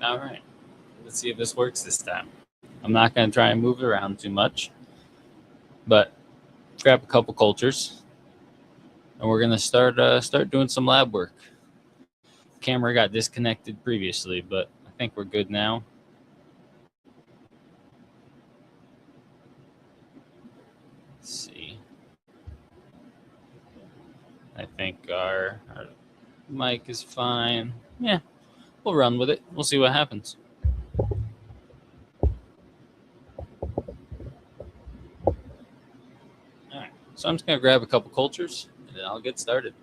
All right. Let's see if this works this time. I'm not going to try and move it around too much, but grab a couple cultures, and we're going to start doing some lab work. Camera got disconnected previously, but I think we're good now. Let's see. I think our mic is fine. Yeah, we'll run with it. We'll see what happens. All right, so I'm just going to grab a couple cultures, and then I'll get started.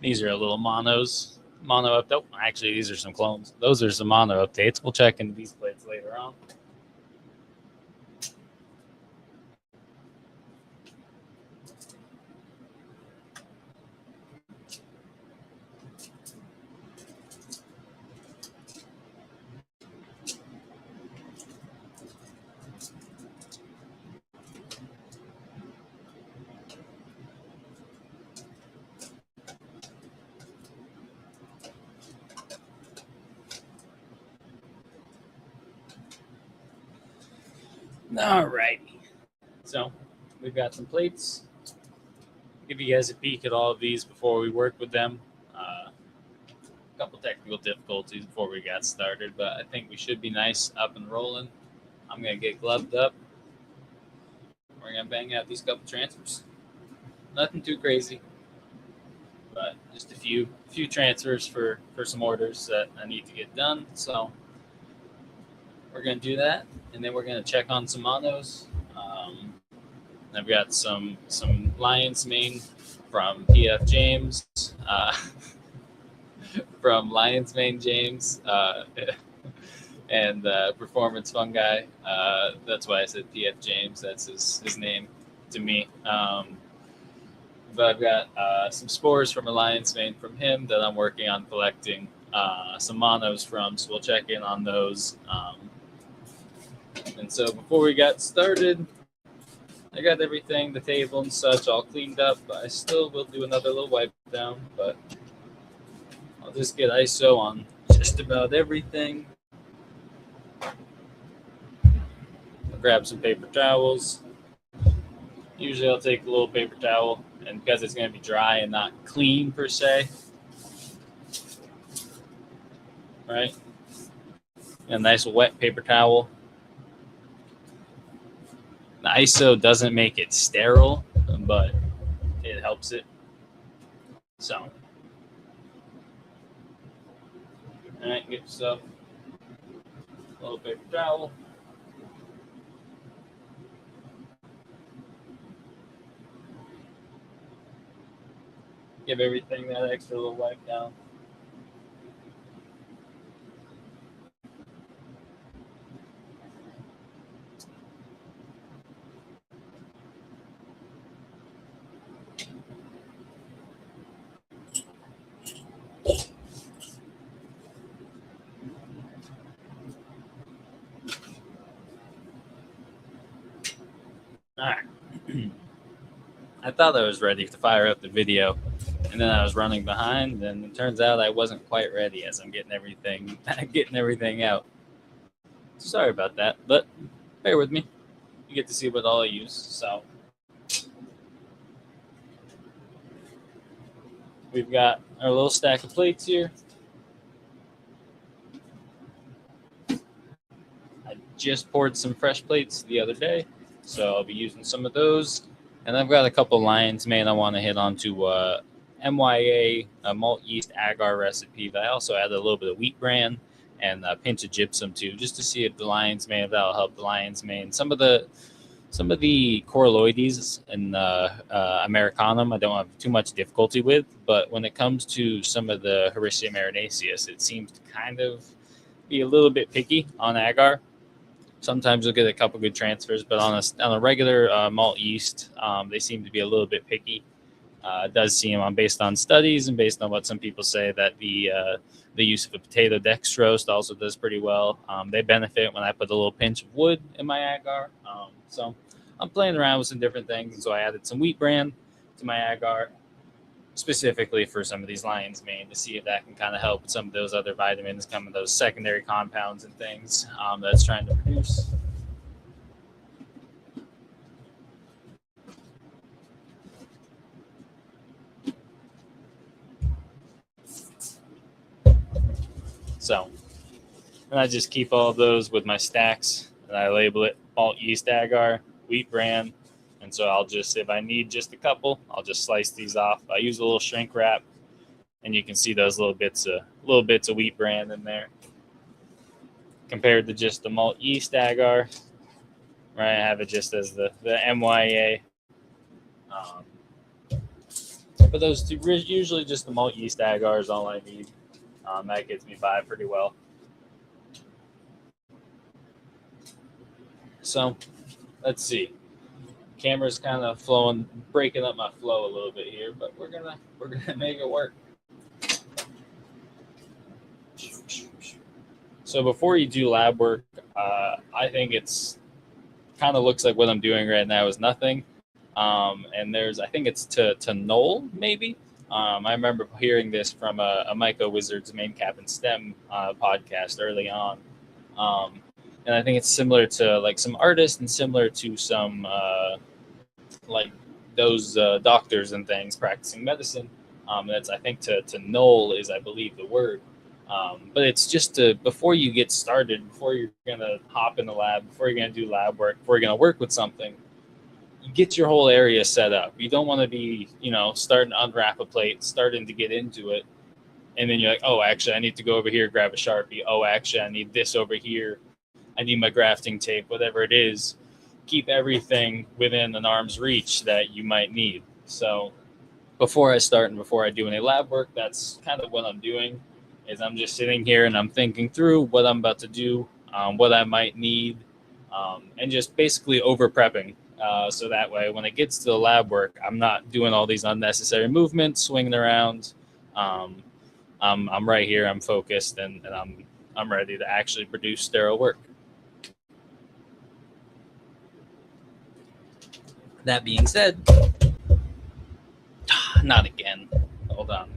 These are little mono updates. Oh, actually, these are some clones. Those are some mono updates. We'll check into these plates later on. All right. So we've got some plates. Give you guys a peek at all of these before we work with them. A couple technical difficulties before we got started, but I think we should be nice up and rolling. I'm going to get gloved up. We're going to bang out these couple transfers. Nothing too crazy, but just a few transfers for some orders that I need to get done. So we're going to do that, and then we're going to check on some monos. I've got some Lion's Mane from PF James, from Lion's Mane James, and Performance Fungi. That's why I said PF James. That's his name to me. But I've got some spores from a Lion's Mane from him that I'm working on collecting some monos from, so we'll check in on those. And so before we got started, I got everything, the table and such, all cleaned up. But I still will do another little wipe down, but I'll just get ISO on just about everything. I'll grab some paper towels. Usually I'll take a little paper towel, and because it's going to be dry and not clean per se, right? A nice wet paper towel. The ISO doesn't make it sterile, but it helps it. So, all right, get yourself a little paper towel. Give everything that extra little wipe down. All right. I thought I was ready to fire up the video, and then I was running behind, and it turns out I wasn't quite ready as I'm getting everything out. Sorry about that, but bear with me. You get to see what all I use. So we've got our little stack of plates here. I just poured some fresh plates the other day, so I'll be using some of those. And I've got a couple lion's mane I want to hit onto MYA, a malt yeast agar recipe. But I also added a little bit of wheat bran and a pinch of gypsum too, just to see if the lion's mane, if that'll help the lion's mane. Some of the Coralloides and Americanum, I don't have too much difficulty with, but when it comes to some of the Hericium erinaceus, it seems to kind of be a little bit picky on agar. Sometimes you'll get a couple good transfers, but on a regular malt yeast, they seem to be a little bit picky. It does seem, based on studies and based on what some people say, that the use of a potato dextrose also does pretty well. They benefit when I put a little pinch of wood in my agar. So I'm playing around with some different things, and so I added some wheat bran to my agar, specifically for some of these lion's mane, to see if that can kind of help with some of those other vitamins, some of those secondary compounds and things that it's trying to produce. So, and I just keep all of those with my stacks, and I label it malt yeast agar, wheat bran. And so I'll just, if I need just a couple, I'll just slice these off. I use a little shrink wrap, and you can see those little bits of wheat bran in there, compared to just the malt yeast agar. Right, I have it just as the MYA. But those two, usually just the malt yeast agar is all I need. That gets me by pretty well. So let's see. Camera's kind of flowing, breaking up my flow a little bit here, but we're gonna make it work. So before you do lab work, I think it's kind of looks like what I'm doing right now is nothing. And I think it's to Knoll maybe. I remember hearing this from a Myco Wizards main cap and stem podcast early on. And I think it's similar to like some artists and similar to some like those doctors and things practicing medicine. That's, I think, to Knoll is, I believe, the word. But it's just before you get started, before you're going to hop in the lab, before you're going to do lab work, before you're going to work with something, you get your whole area set up. You don't want to be, starting to unwrap a plate, starting to get into it. And then you're like, oh, actually, I need to go over here, grab a Sharpie. Oh, actually, I need this over here. I need my grafting tape, whatever it is. Keep everything within an arm's reach that you might need. So before I start and before I do any lab work, that's kind of what I'm doing, is I'm just sitting here and I'm thinking through what I'm about to do, what I might need, and just basically over prepping. So that way, when it gets to the lab work, I'm not doing all these unnecessary movements, swinging around. I'm right here, I'm focused, and I'm ready to actually produce sterile work. That being said, not again. Hold on.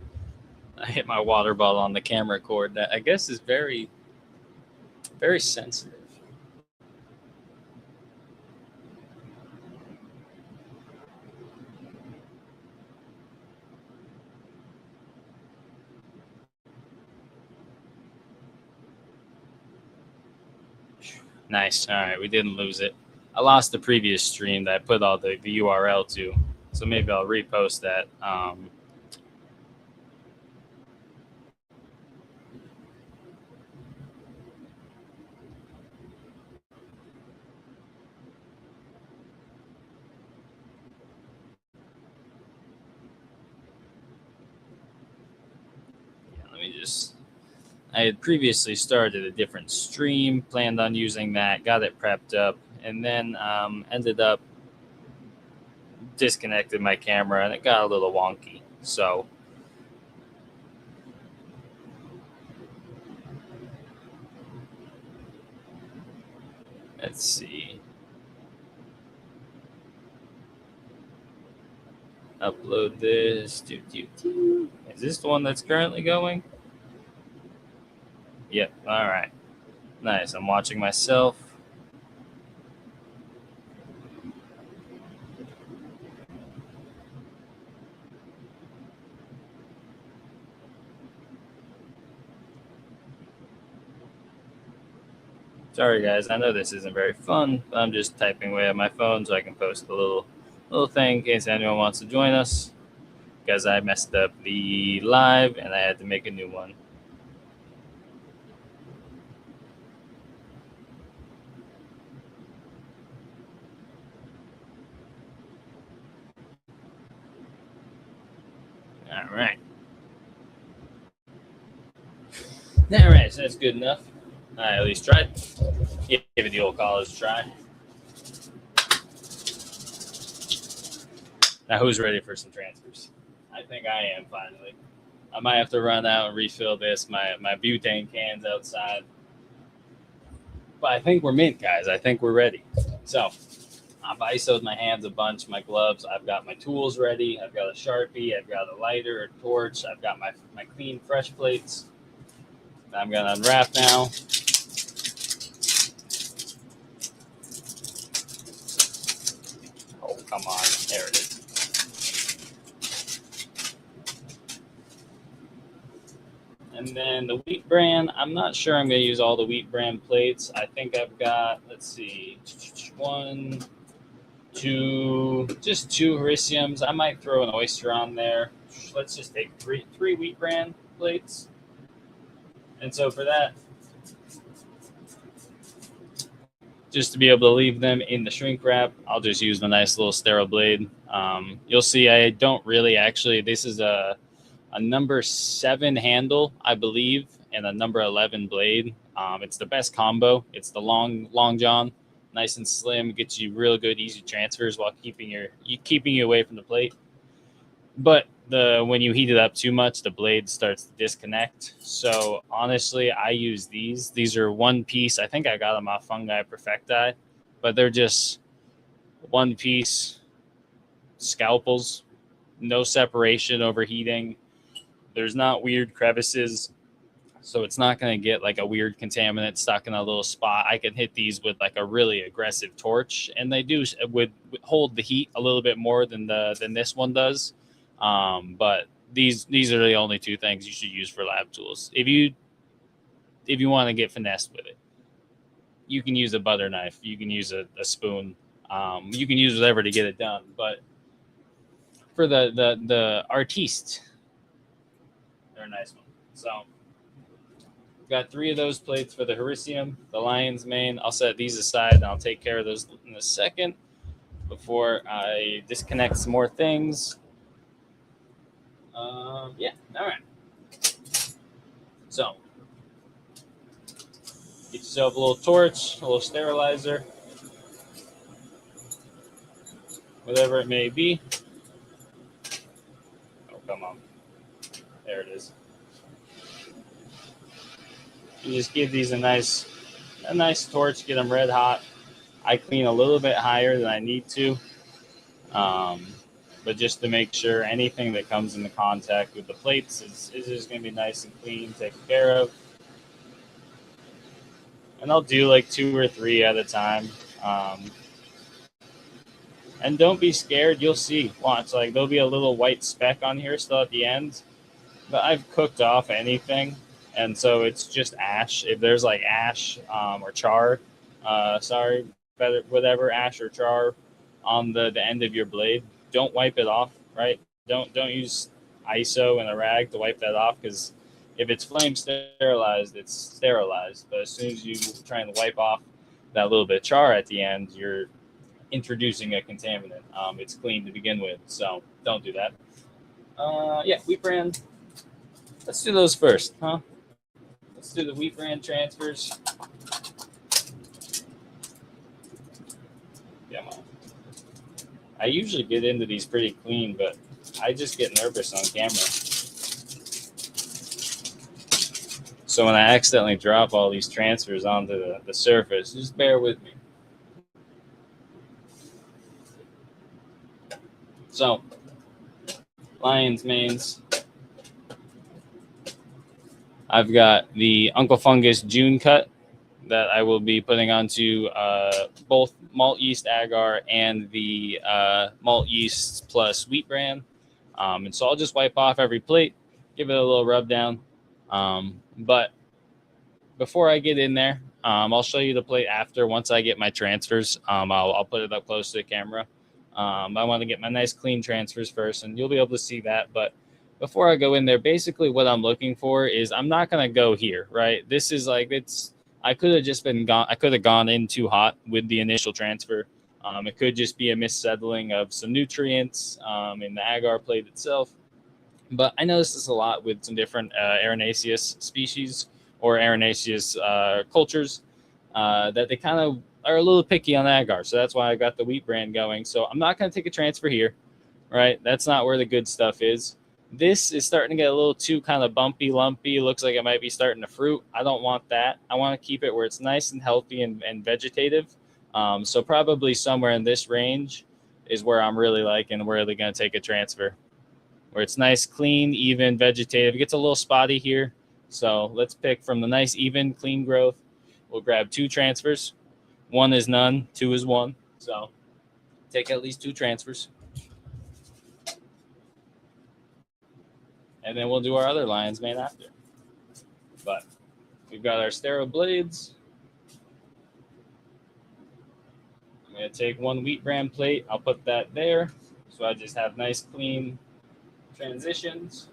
I hit my water bottle on the camera cord. That, I guess, is very, very sensitive. Nice. All right, we didn't lose it. I lost the previous stream that I put all the URL to, so maybe I'll repost that. Let me just. I had previously started a different stream, planned on using that, got it prepped up, and then ended up disconnected my camera, and it got a little wonky. So let's see. Upload this. Is this the one that's currently going? Yep. All right. Nice. I'm watching myself. Sorry, guys. I know this isn't very fun, but I'm just typing away on my phone so I can post a little thing in case anyone wants to join us. Because I messed up the live and I had to make a new one. All right. All right, so that's good enough. I at least tried. Give it the old college try. Now, who's ready for some transfers? I think I am finally. I might have to run out and refill my butane cans outside. But I think we're mint, guys. I think we're ready. So I've ISO'd my hands a bunch, my gloves. I've got my tools ready. I've got a Sharpie. I've got a lighter, a torch. I've got my clean, fresh plates. I'm going to unwrap now. Oh, come on. There it is. And then the wheat bran, I'm not sure I'm going to use all the wheat bran plates. I think I've got, let's see, just two Hericiums. I might throw an oyster on there. Let's just take three wheat bran plates. And so for that, just to be able to leave them in the shrink wrap, I'll just use the nice little sterile blade. You'll see I don't really actually, this is a number 7 handle, I believe, and a number 11 blade. It's the best combo. It's the long john, nice and slim, gets you real good, easy transfers while keeping you away from the plate. But when you heat it up too much, the blade starts to disconnect. So honestly, I use these. These are one piece. I think I got them off Fungi Perfecti, but they're just one piece scalpels, no separation, overheating. There's not weird crevices, so it's not going to get like a weird contaminant stuck in a little spot. I can hit these with like a really aggressive torch, and they do would hold the heat a little bit more than this one does. But these are the only two things you should use for lab tools. If you want to get finessed with it, you can use a butter knife. You can use a spoon. You can use whatever to get it done. But for the artiste, they're a nice one. So got 3 of those plates for the Hericium, the lion's mane. I'll set these aside and I'll take care of those in a second before I disconnect some more things. Yeah, all right. So get yourself a little torch, a little sterilizer, whatever it may be. Oh, come on. There it is. You just give these a nice torch, get them red hot. I clean a little bit higher than I need to, but just to make sure anything that comes into contact with the plates is just going to be nice and clean, taken care of. And I'll do like 2 or 3 at a time. And don't be scared. You'll see. Watch, like there'll be a little white speck on here still at the end, but I've cooked off anything, and so it's just ash. If there's like ash or char, whatever ash or char on the end of your blade, don't wipe it off. Right? Don't use ISO and a rag to wipe that off, because if it's flame sterilized, it's sterilized. But as soon as you try and wipe off that little bit of char at the end, you're introducing a contaminant. It's clean to begin with, so don't do that. Yeah, wheat bran. Let's do those first, huh? Let's do the wheat bran transfers. Come on. I usually get into these pretty clean, but I just get nervous on camera. So when I accidentally drop all these transfers onto the surface, just bear with me. So lion's manes. I've got the Uncle Fungus June cut that I will be putting onto both malt yeast agar and the malt yeast plus wheat bran. And so I'll just wipe off every plate, give it a little rub down. But before I get in there, I'll show you the plate after. Once I get my transfers, I'll put it up close to the camera. I want to get my nice clean transfers first, and you'll be able to see that. But before I go in there, basically what I'm looking for is I'm not going to go here, right? This is like, I could have just been gone. I could have gone in too hot with the initial transfer. It could just be a missettling of some nutrients in the agar plate itself. But I noticed this a lot with some different Erinaceous species or Erinaceous cultures that they kind of are a little picky on agar. So that's why I got the wheat brand going. So I'm not going to take a transfer here, right? That's not where the good stuff is. This is starting to get a little too kind of bumpy, lumpy. Looks like it might be starting to fruit. I don't want that. I want to keep it where it's nice and healthy and vegetative. So probably somewhere in this range is where I'm really liking, really going to take a transfer. Where it's nice, clean, even, vegetative. It gets a little spotty here. So let's pick from the nice, even, clean growth. We'll grab 2 transfers. 1 is none, 2 is 1. So take at least 2 transfers. And then we'll do our other lion's mane after. But we've got our sterile blades. I'm going to take 1 wheat bran plate. I'll put that there. So I just have nice, clean transitions.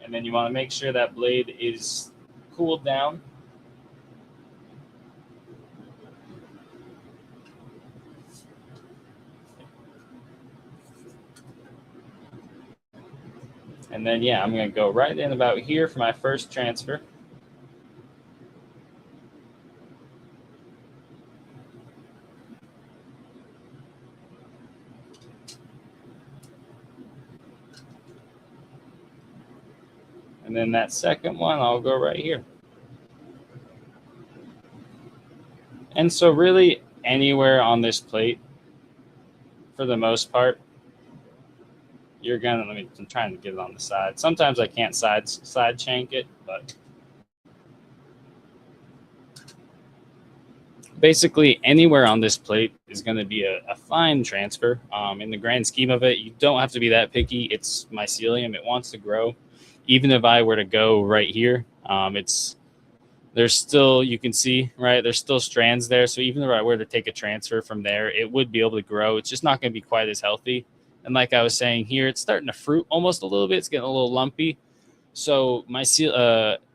And then you want to make sure that blade is cooled down. And then, yeah, I'm going to go right in about here for my first transfer. And then that second one, I'll go right here. And so really anywhere on this plate, for the most part, you're gonna, I'm trying to get it on the side. Sometimes I can't side shank it, but basically anywhere on this plate is going to be a fine transfer. In the grand scheme of it, you don't have to be that picky. It's mycelium. It wants to grow. Even if I were to go right here, there's still, you can see, right, there's still strands there. So even if I were to take a transfer from there, it would be able to grow. It's just not going to be quite as healthy. And like I was saying here, it's starting to fruit almost a little bit. It's getting a little lumpy. So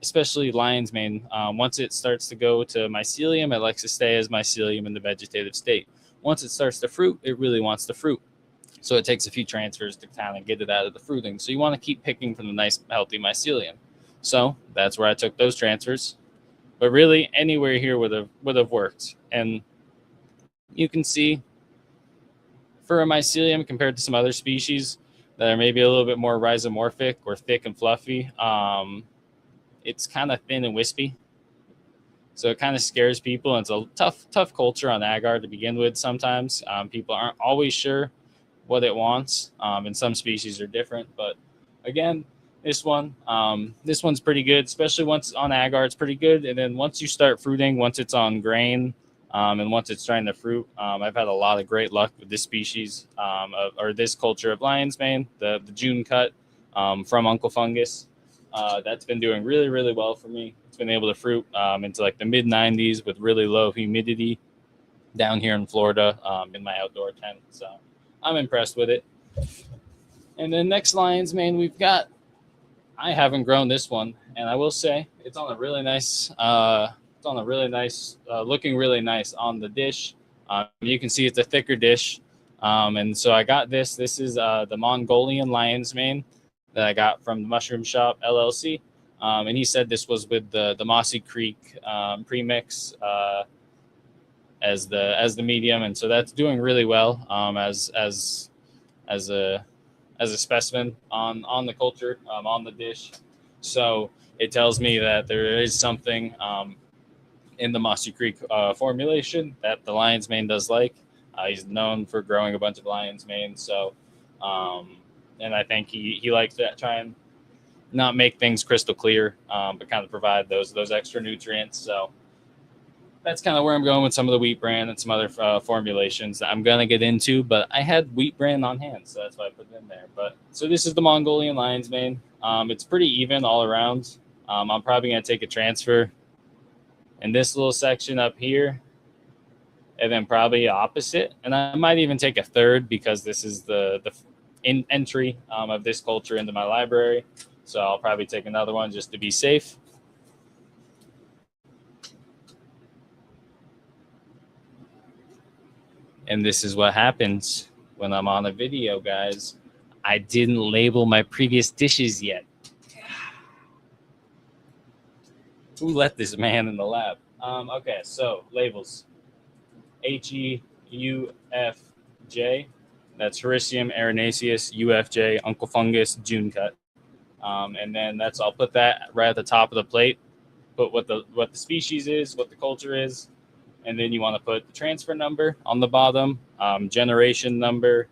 especially lion's mane, once it starts to go to mycelium, it likes to stay as mycelium in the vegetative state. Once it starts to fruit, it really wants to fruit. So it takes a few transfers to kind of get it out of the fruiting. So you want to keep picking from the nice, healthy mycelium. So that's where I took those transfers. But really, anywhere here would have worked. And you can see for a mycelium compared to some other species that are maybe a little bit more rhizomorphic or thick and fluffy, it's kind of thin and wispy. So it kind of scares people. And it's a tough culture on agar to begin with sometimes. People aren't always sure what it wants. And some species are different. But again, this one's pretty good, especially once on agar, it's pretty good. And then once you start fruiting, once it's on grain, and once it's trying to fruit, I've had a lot of great luck with this species or this culture of lion's mane, the June cut from Uncle Fungus. That's been doing really, really well for me. It's been able to fruit into like the mid 90s with really low humidity down here in Florida in my outdoor tent. So I'm impressed with it. And then next lion's mane we've got, I haven't grown this one, and I will say it's on a really nice. Looking really nice on the dish. You can see it's a thicker dish, and so I got this. This is the Mongolian lion's mane that I got from the Mushroom Shop LLC, and he said this was with the Mossy Creek premix as the medium, and so that's doing really well as a specimen on the culture, on the dish. So it tells me that there is something in the Mossy Creek formulation that the lion's mane does like. He's known for growing a bunch of lion's mane. So and I think he likes to try and not make things crystal clear, but kind of provide those extra nutrients. So that's kind of where I'm going with some of the wheat bran and some other formulations that I'm gonna get into. But I had wheat bran on hand, so that's why I put it in there. But so this is the Mongolian lion's mane. It's pretty even all around. I'm probably gonna take a transfer in this little section up here, and then probably opposite. And I might even take a third because this is the entry of this culture into my library. So I'll probably take another one just to be safe. And this is what happens when I'm on a video, guys. I didn't label my previous dishes yet. Who let this man in the lab? Okay, so labels. HEUFJ. That's Hericium erinaceus, UFJ, Uncle Fungus, June cut. And then I'll put that right at the top of the plate. Put what the species is, what the culture is, and then you want to put the transfer number on the bottom, generation number,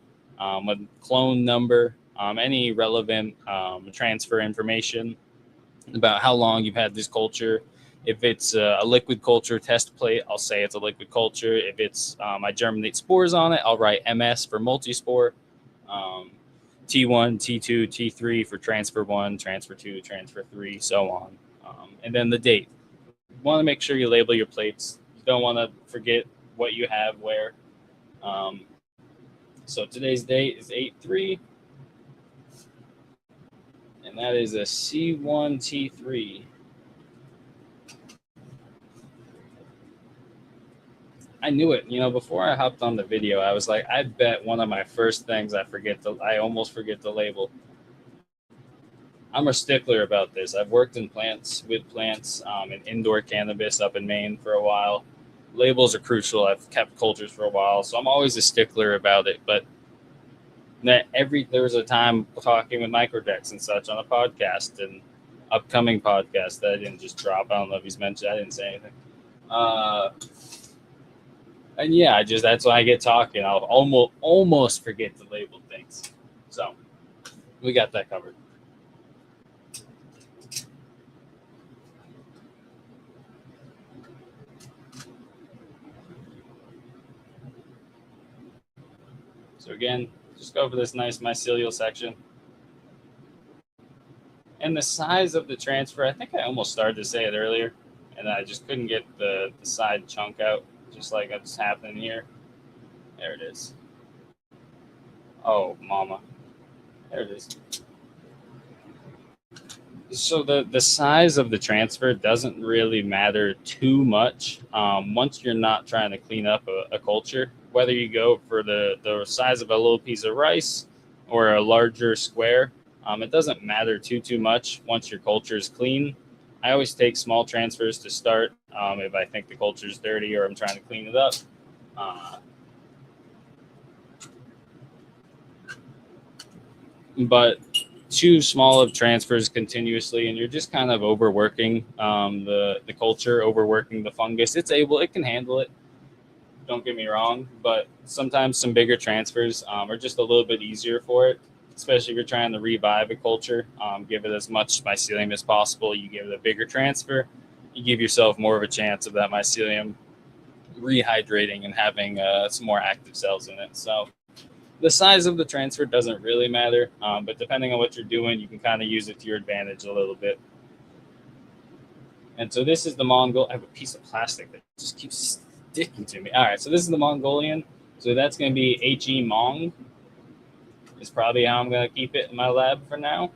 clone number, any relevant transfer information about how long you've had this culture. If it's a liquid culture test plate, I'll say it's a liquid culture. If it's I germinate spores on it, I'll write MS for multispore, T1, T2, T3 for transfer 1, transfer 2, transfer 3, so on. And then the date. You want to make sure you label your plates. You don't want to forget what you have where. So today's date is 8/3, and that is a C1T3. I knew it. Before I hopped on the video, I was like, I bet one of my first things I almost forget to label. I'm a stickler about this. I've worked in plants, and indoor cannabis up in Maine for a while. Labels are crucial. I've kept cultures for a while, so I'm always a stickler about it. But there was a time talking with Microdex and such on a podcast and upcoming podcast that I didn't just drop. I don't know if he's mentioned. I didn't say anything. And yeah, that's when I get talking. I'll almost forget to label things. So we got that covered. So again, just go over this nice mycelial section. And the size of the transfer, I think I almost started to say it earlier, and I just couldn't get the side chunk out, just like it's happening here. There it is. Oh, mama. There it is. So the size of the transfer doesn't really matter too much once you're not trying to clean up a culture. Whether you go for the size of a little piece of rice or a larger square, it doesn't matter too much once your culture is clean. I always take small transfers to start if I think the culture is dirty or I'm trying to clean it up. But too small of transfers continuously, and you're just kind of overworking the culture, overworking the fungus. It can handle it. Don't get me wrong, but sometimes some bigger transfers are just a little bit easier for it, especially if you're trying to revive a culture. Give it as much mycelium as possible. You give it a bigger transfer, you give yourself more of a chance of that mycelium rehydrating and having some more active cells in it. So the size of the transfer doesn't really matter, but depending on what you're doing, you can kind of use it to your advantage a little bit. And so this is the Mongol. I have a piece of plastic that just keeps sticking to me. All right, so this is the Mongolian. So that's going to be HE Mong. Is probably how I'm going to keep it in my lab for now.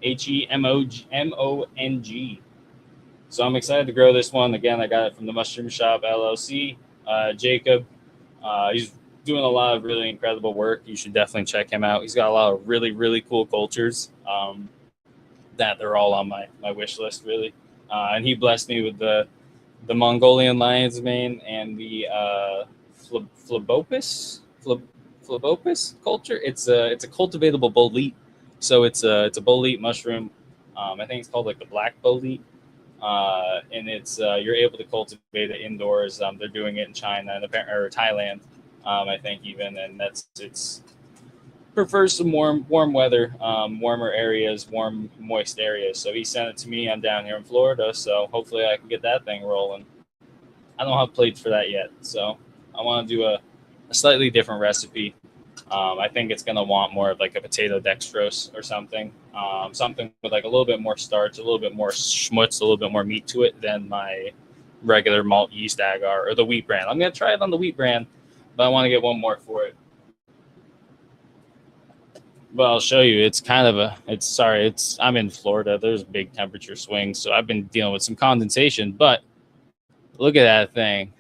HEMONG. So I'm excited to grow this one. Again, I got it from the Mushroom Shop LLC. Jacob, he's doing a lot of really incredible work. You should definitely check him out. He's got a lot of really, really cool cultures that they're all on my wish list, really. And he blessed me with the Mongolian lion's mane and the Phlebopus culture. It's a cultivatable bolete. So it's a bolete mushroom. I think it's called like the black bolete. And it's you're able to cultivate it indoors. They're doing it in China and or Thailand, I think even, and it's prefers some warm weather, warmer areas, warm, moist areas. So he sent it to me. I'm down here in Florida, so hopefully I can get that thing rolling. I don't have plates for that yet, so I want to do a slightly different recipe. I think it's going to want more of like a potato dextrose or something, something with like a little bit more starch, a little bit more schmutz, a little bit more meat to it than my regular malt yeast agar or the wheat bran. I'm going to try it on the wheat bran, but I want to get one more for it. But I'll show you. It's kind of I'm in Florida. There's big temperature swings, so I've been dealing with some condensation. But look at that thing,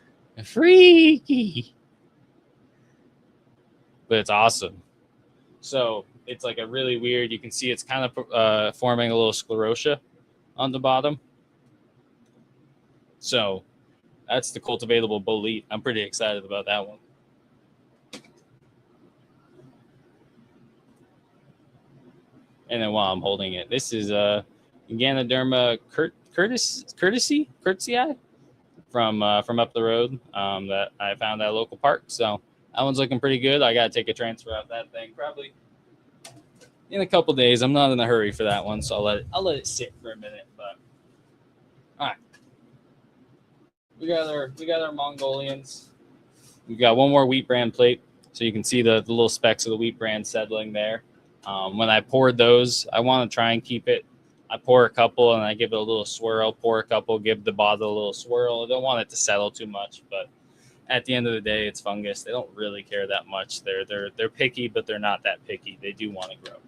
freaky. But it's awesome. So it's like a really weird. You can see it's kind of forming a little sclerotia on the bottom. So that's the cultivatable bolete. I'm pretty excited about that one. And then while I'm holding it, this is Ganoderma courtesy from up the road that I found at a local park. So that one's looking pretty good. I got to take a transfer out that thing probably in a couple days. I'm not in a hurry for that one, so I'll let it sit for a minute. But all right, we got our Mongolians. We got one more wheat bran plate, so you can see the little specks of the wheat bran settling there. When I poured those, I want to try and keep it. I pour a couple and I give it a little swirl. Pour a couple, give the bottle a little swirl. I don't want it to settle too much, but at the end of the day, it's fungus. They don't really care that much. They're picky, but they're not that picky. They do want to grow.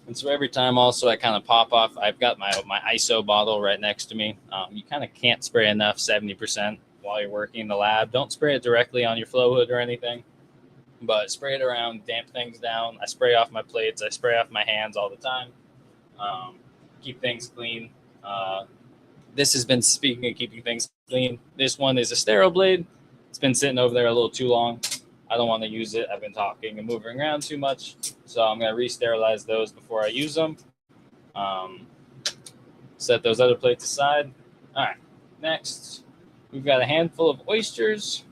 And so every time also I kind of pop off, I've got my ISO bottle right next to me. You kind of can't spray enough, 70%, while you're working in the lab. Don't spray it directly on your flow hood or anything, but spray it around, damp things down. I spray off my plates. I spray off my hands all the time. Keep things clean. This has been, speaking of keeping things clean, this one is a sterile blade. It's been sitting over there a little too long. I don't want to use it. I've been talking and moving around too much. So I'm going to re-sterilize those before I use them. Set those other plates aside. All right, next, we've got a handful of oysters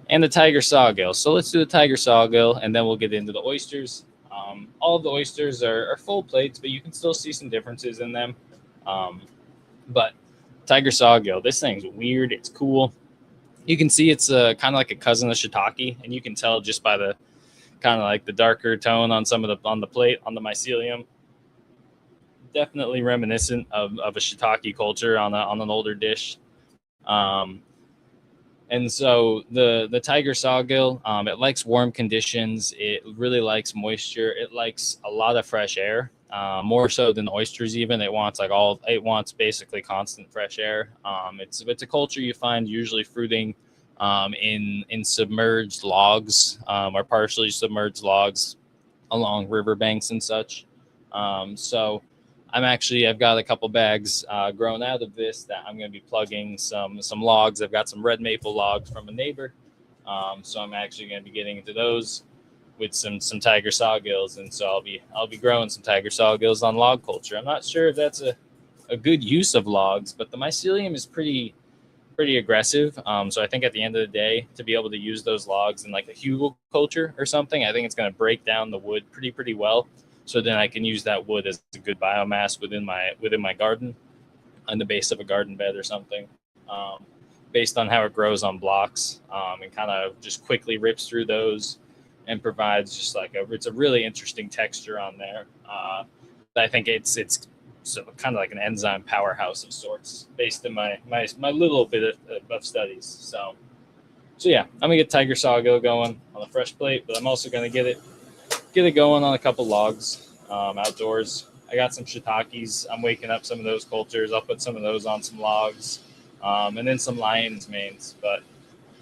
and the tiger sawgill. So let's do the tiger sawgill, and then we'll get into the oysters. All of the oysters are full plates, but you can still see some differences in them. But tiger sawgill, this thing's weird. It's cool. You can see it's kind of like a cousin of shiitake, and you can tell just by the kind of like the darker tone on on the plate, on the mycelium. Definitely reminiscent of a shiitake culture on an older dish. And so the tiger sawgill, it likes warm conditions. It really likes moisture. It likes a lot of fresh air, more so than oysters even. It wants basically constant fresh air. It's a culture you find usually fruiting in submerged logs or partially submerged logs along riverbanks and such. So I've got a couple bags grown out of this that I'm going to be plugging some logs. I've got some red maple logs from a neighbor. So I'm actually going to be getting into those with some tiger sawgills. And so I'll be growing some tiger sawgills on log culture. I'm not sure if that's a good use of logs, but the mycelium is pretty aggressive. So I think at the end of the day, to be able to use those logs in like a hugel culture or something, I think it's going to break down the wood pretty well. So then I can use that wood as a good biomass within my garden, on the base of a garden bed or something, based on how it grows on blocks, and kind of just quickly rips through those and provides just like it's a really interesting texture on there. I think it's so kind of like an enzyme powerhouse of sorts, based in my little bit of studies. So yeah, I'm gonna get tiger sawgill going on a fresh plate, but I'm also gonna get it going on a couple logs outdoors. I got some shiitakes. I'm waking up some of those cultures. I'll put some of those on some logs, and then some lion's manes, but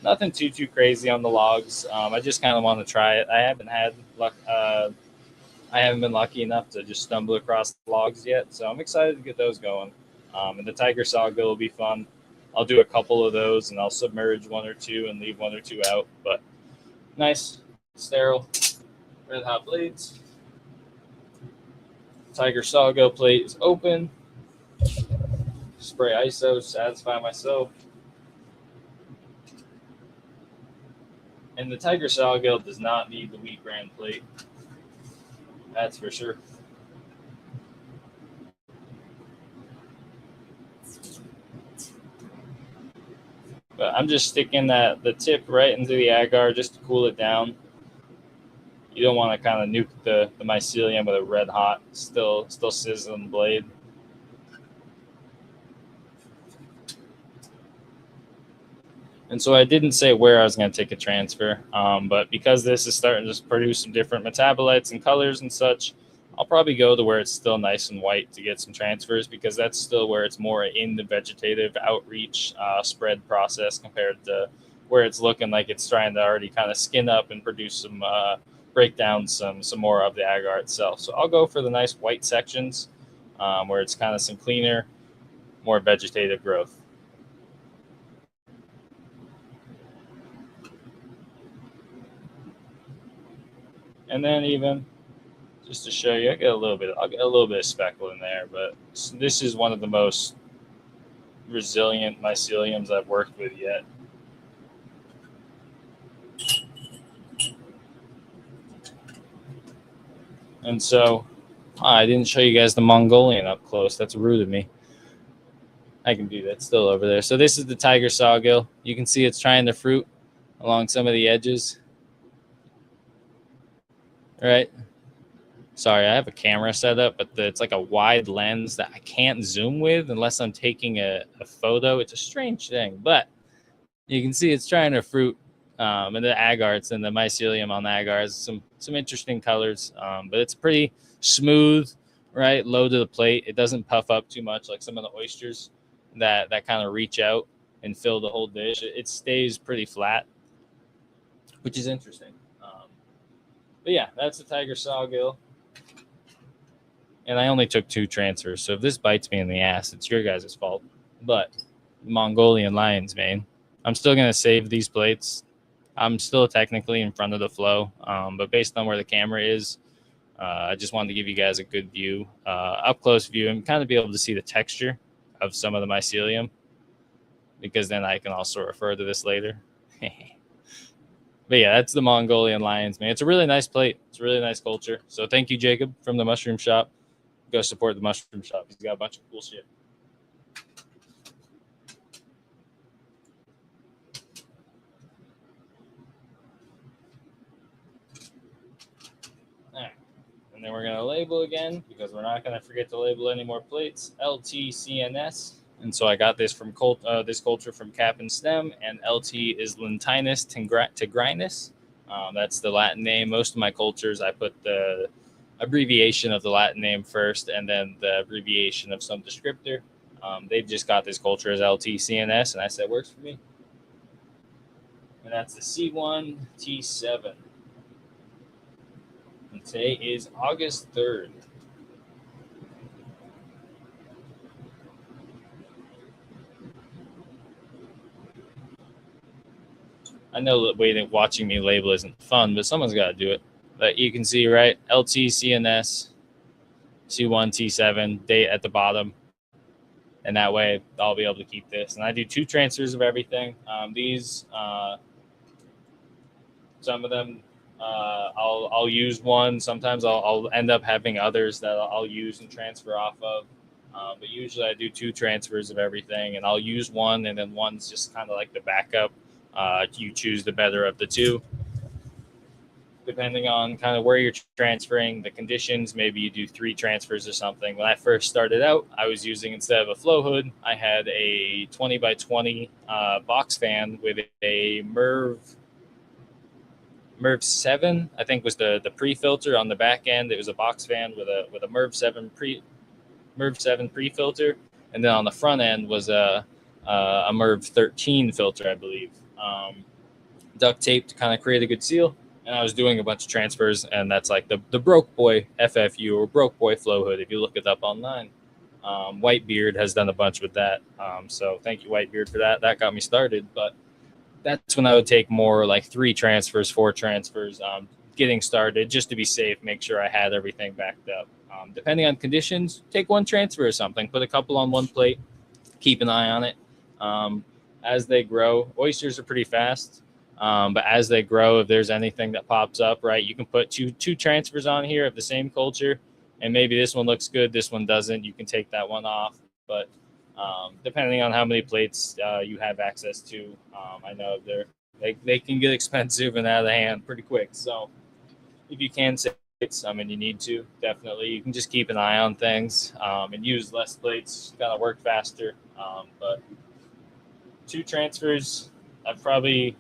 nothing too crazy on the logs. I just kind of want to try it. I haven't had luck. I haven't been lucky enough to just stumble across the logs yet, so I'm excited to get those going. And the tiger sawgill will be fun. I'll do a couple of those, and I'll submerge one or two and leave one or two out. But nice, sterile, red hot blades. Tiger sawgill plate is open. Spray ISO, satisfy myself. And the tiger sawgill does not need the wheat bran plate. That's for sure. But I'm just sticking the tip right into the agar just to cool it down. You don't want to kind of nuke the mycelium with a red hot, still sizzling blade. And so I didn't say where I was going to take a transfer, but because this is starting to produce some different metabolites and colors and such, I'll probably go to where it's still nice and white to get some transfers, because that's still where it's more in the vegetative outreach spread process compared to where it's looking like it's trying to already kind of skin up and produce some break down some more of the agar itself. So I'll go for the nice white sections where it's kind of some cleaner, more vegetative growth. And then even just to show you, I'll get a little bit of speckle in there, but this is one of the most resilient myceliums I've worked with yet. And so I didn't show you guys the Mongolian up close. That's rude of me. I can do that. It's still over there. So this is the tiger sawgill. You can see it's trying to fruit along some of the edges. Right? Sorry, I have a camera set up, but it's like a wide lens that I can't zoom with unless I'm taking a photo. It's a strange thing, but you can see it's trying to fruit. And the agars and the mycelium on the agars, some interesting colors, but it's pretty smooth, right? Low to the plate. It doesn't puff up too much like some of the oysters that kind of reach out and fill the whole dish. It stays pretty flat, which is interesting. But yeah, that's the tiger sawgill. And I only took 2 transfers, so if this bites me in the ass, it's your guys' fault. But Mongolian lion's mane. I'm still going to save these plates. I'm still technically in front of the flow, but based on where the camera is, I just wanted to give you guys a good view, up close view, and kind of be able to see the texture of some of the mycelium, because then I can also refer to this later. But yeah, that's the Mongolian lion's mane. It's a really nice plate. It's a really nice culture. So thank you, Jacob, from the Mushroom Shop. Go support the Mushroom Shop. He's got a bunch of cool shit. All right. And then we're going to label again, because we're not going to forget to label any more plates. LTCNS. And so I got this from this culture from Cap and Stem, and LT is Lentinus tigrinus. That's the Latin name. Most of my cultures, I put the abbreviation of the Latin name first, and then the abbreviation of some descriptor. They've just got this culture as LTCNS, and I said, works for me. And that's the C1 T7. And today is August 3rd. I know that watching me label isn't fun, but someone's got to do it. But you can see, right, LTCNS, C1 T7, date at the bottom. And that way I'll be able to keep this. And I do 2 transfers of everything. These, some of them, I'll use one. Sometimes I'll end up having others that I'll use and transfer off of. But usually I do 2 transfers of everything, and I'll use one, and then one's just kind of like the backup. You choose the better of the 2. Depending on kind of where you're transferring, the conditions, maybe you do 3 transfers or something. When I first started out, I was using, instead of a flow hood, I had a 20 by 20 box fan with a Merv 7, I think was the pre-filter on the back end. It was a box fan with a Merv 7 pre-filter, and then on the front end was a Merv 13 filter, I believe. Duct tape to kind of create a good seal. And I was doing a bunch of transfers, and that's like the Broke Boy FFU, or Broke Boy flow hood, if you look it up online. Whitebeard has done a bunch with that. So thank you, Whitebeard, for that. That got me started. But that's when I would take more like 3 transfers, 4 transfers, getting started, just to be safe, make sure I had everything backed up. Depending on conditions, take 1 transfer or something, put a couple on 1 plate, keep an eye on it. As they grow, oysters are pretty fast. But as they grow, if there's anything that pops up, right, you can put two transfers on here of the same culture, and maybe this one looks good, this one doesn't. You can take that one off. But depending on how many plates you have access to, I know they can get expensive and out of hand pretty quick. So if you can save plates, I mean, you need to, definitely. You can just keep an eye on things and use less plates, kind of work faster. But 2 transfers, I've probably,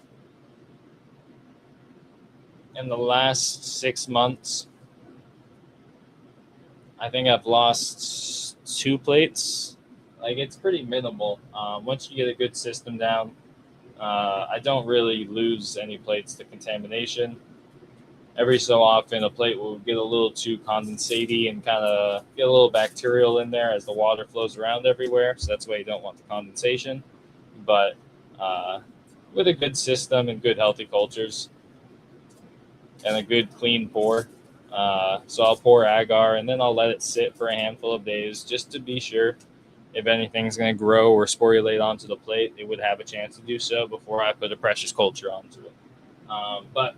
in the last 6 months, I think I've lost 2 plates. Like, it's pretty minimal. Once you get a good system down, I don't really lose any plates to contamination. Every so often, a plate will get a little too condensatey and kind of get a little bacterial in there as the water flows around everywhere. So that's why you don't want the condensation. But with a good system and good healthy cultures and a good clean pour, so I'll pour agar and then I'll let it sit for a handful of days just to be sure if anything's going to grow or sporulate onto the plate, it would have a chance to do so before I put a precious culture onto it. But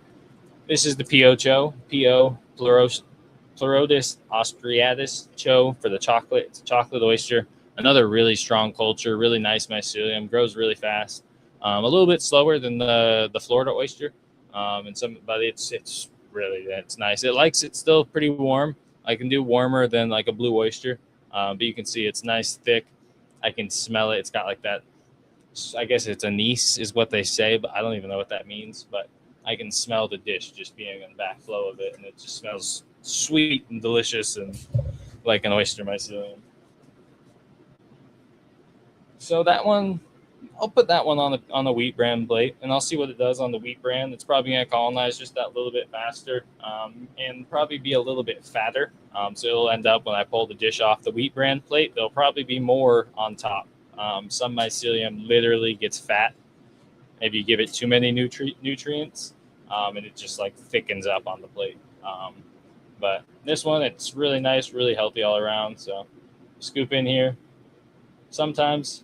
this is the P.O. Cho, P.O. Pleurodis austriatus Cho for the chocolate. It's a chocolate oyster. Another really strong culture, really nice mycelium, grows really fast. A little bit slower than the Florida oyster, but it's really, it's nice. It's still pretty warm. I can do warmer than like a blue oyster, but you can see it's nice, thick. I can smell it. It's got like that. I guess it's anise is what they say, but I don't even know what that means. But I can smell the dish just being in the backflow of it, and it just smells sweet and delicious and like an oyster mycelium. So that one, I'll put that one on the wheat bran plate, and I'll see what it does on the wheat bran. It's probably going to colonize just that little bit faster, and probably be a little bit fatter. So it'll end up when I pull the dish off the wheat bran plate, there'll probably be more on top. Some mycelium literally gets fat if you give it too many nutrients, and it just like thickens up on the plate. But this one, it's really nice, really healthy all around. So scoop in here. Sometimes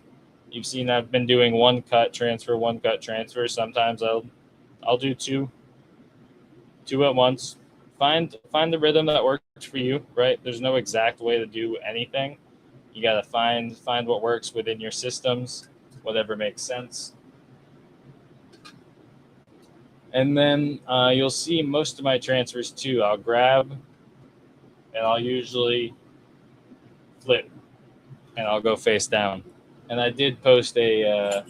you've seen I've been doing one cut transfer. Sometimes I'll do two at once. Find the rhythm that works for you, right? There's no exact way to do anything. You got to find what works within your systems, whatever makes sense. And then you'll see most of my transfers too. I'll grab and I'll usually flip and I'll go face down. And I did post I